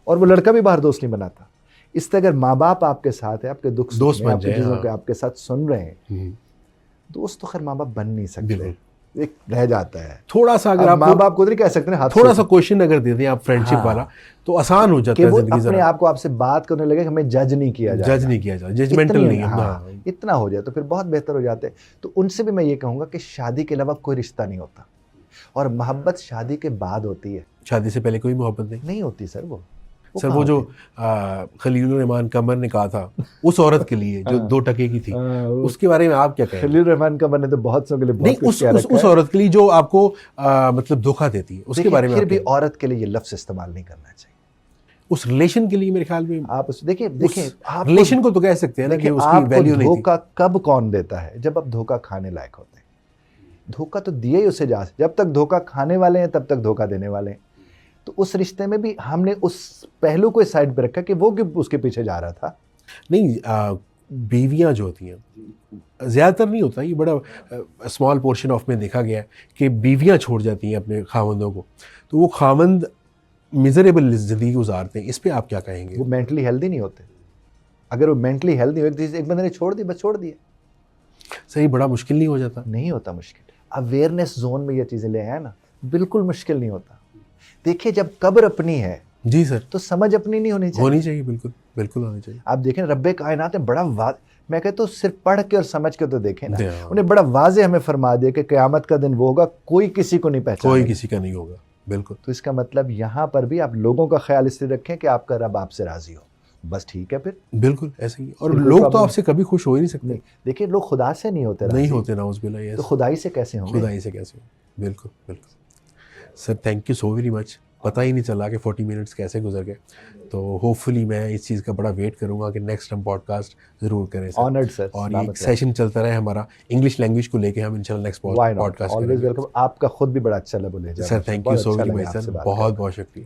और वो लड़का भी बाहर दोस्त नहीं बनाता। इससे अगर माँ बाप आपके साथ है, आपके दुख दोस्त बन जाए, चीज़ों के आपके साथ सुन रहे हैं, दोस्त तो खैर माँ बाप बन नहीं सकते, एक रह जाता है थोड़ा सा। अगर आप माँ बाप को नहीं कह सकते ना, थोड़ा सा क्वेश्चन अगर दे दें आप फ्रेंडशिप वाला, तो आसान हो जाता है जिंदगी। अपने आप को आपसे बात करने लगे, हमें जज नहीं किया जाए, जजमेंटल नहीं है। इतना हो जाए तो फिर बहुत बेहतर हो जाते हैं। तो उनसे भी मैं ये कहूँगा कि शादी के अलावा कोई रिश्ता नहीं होता, और मोहब्बत शादी के बाद होती है। शादी से पहले कोई मोहब्बत नहीं होती सर। वो जो खलीलुर रहमान कमर ने कहा था उस औरत के लिए जो 2 टके की थी, उसके बारे में आप क्या कहें? खलीलुर रहमान कमर ने तो बहुत सौ के लिए नहीं, उस औरत के लिए जो आपको मतलब धोखा देती है, उसके बारे में फिर भी औरत के लिए ये लफ्ज़ इस्तेमाल नहीं करना चाहिए। उस रिलेशन के लिए मेरे ख्याल में आप उस देखिए आप रिलेशन को तो कह सकते हैं ना कि उसकी आपको वैल्यू नहीं थी। धोखा कब कौन देता है? जब आप धोखा खाने लायक होते हैं। धोखा तो दिए ही उसे जा, जब तक धोखा खाने वाले हैं तब तक धोखा देने वाले हैं। तो उस रिश्ते में भी हमने उस पहलू को इस साइड पे रखा कि वो क्यों उसके पीछे जा रहा था। नहीं, बीवियां जो होती हैं, ज़्यादातर नहीं होता, ये बड़ा स्मॉल पोर्शन ऑफ में देखा गया है कि बीवियां छोड़ जाती हैं अपने खावंदों को, तो वो खावंद मिजरेबल ज़िंदगी गुजारते हैं। इस पे आप क्या कहेंगे? वो मेंटली हेल्दी नहीं होते। अगर वो मेंटली हेल्दी हो, एक बंदे ने छोड़ दी, बस छोड़ दिए, सही, बड़ा मुश्किल नहीं हो जाता? नहीं होता मुश्किल। अवेयरनेस जोन में ये चीज़ें ले आए ना, बिल्कुल मुश्किल नहीं होता। देखिए जब कब्र अपनी है जी सर, तो समझ अपनी नहीं होनी चाहिए। होनी चाहिए, बिल्कुल बिल्कुल होनी चाहिए। आप देखें रब्बे कायनात ने बड़ा मैं कहता हूँ सिर्फ पढ़ के और समझ के तो देखें ना, हाँ। उन्हें बड़ा वाजे हमें फरमा दिया कि क़यामत का दिन वो होगा कोई किसी को नहीं पहचानेगा, कोई किसी का नहीं होगा, बिल्कुल। तो इसका मतलब यहाँ पर भी आप लोगों का ख्याल इसलिए रखें कि आपका रब आपसे राजी हो, बस ठीक है फिर। बिल्कुल ऐसे ही। और फिर कोई लोग तो प्रॉब्लम आपसे कभी खुश हो ही नहीं सकते। नहीं, देखिए लोग खुदा से नहीं होते नहीं राजी, होते ना, उस बिला ये तो खुदाई से कैसे होंगे? खुदाई से कैसे हो? बिल्कुल बिल्कुल sir, thank you so very much. पता ही नहीं चला कि 40 मिनट्स कैसे गुजर गए। तो होपफुली मैं इस चीज़ का बड़ा वेट करूंगा कि नेक्स्ट हम पॉडकास्ट ज़रूर करें सर। ऑनर्ड सर, और ये सेशन चलता रहे हमारा इंग्लिश लैंग्वेज को लेके, हम इंशाल्लाह नेक्स्ट पॉडकास्ट ऑलवेज वेलकम। आपका खुद भी बड़ा अच्छा लगा बोले sir. Thank you so very much sir, बहुत बहुत शुक्रिया।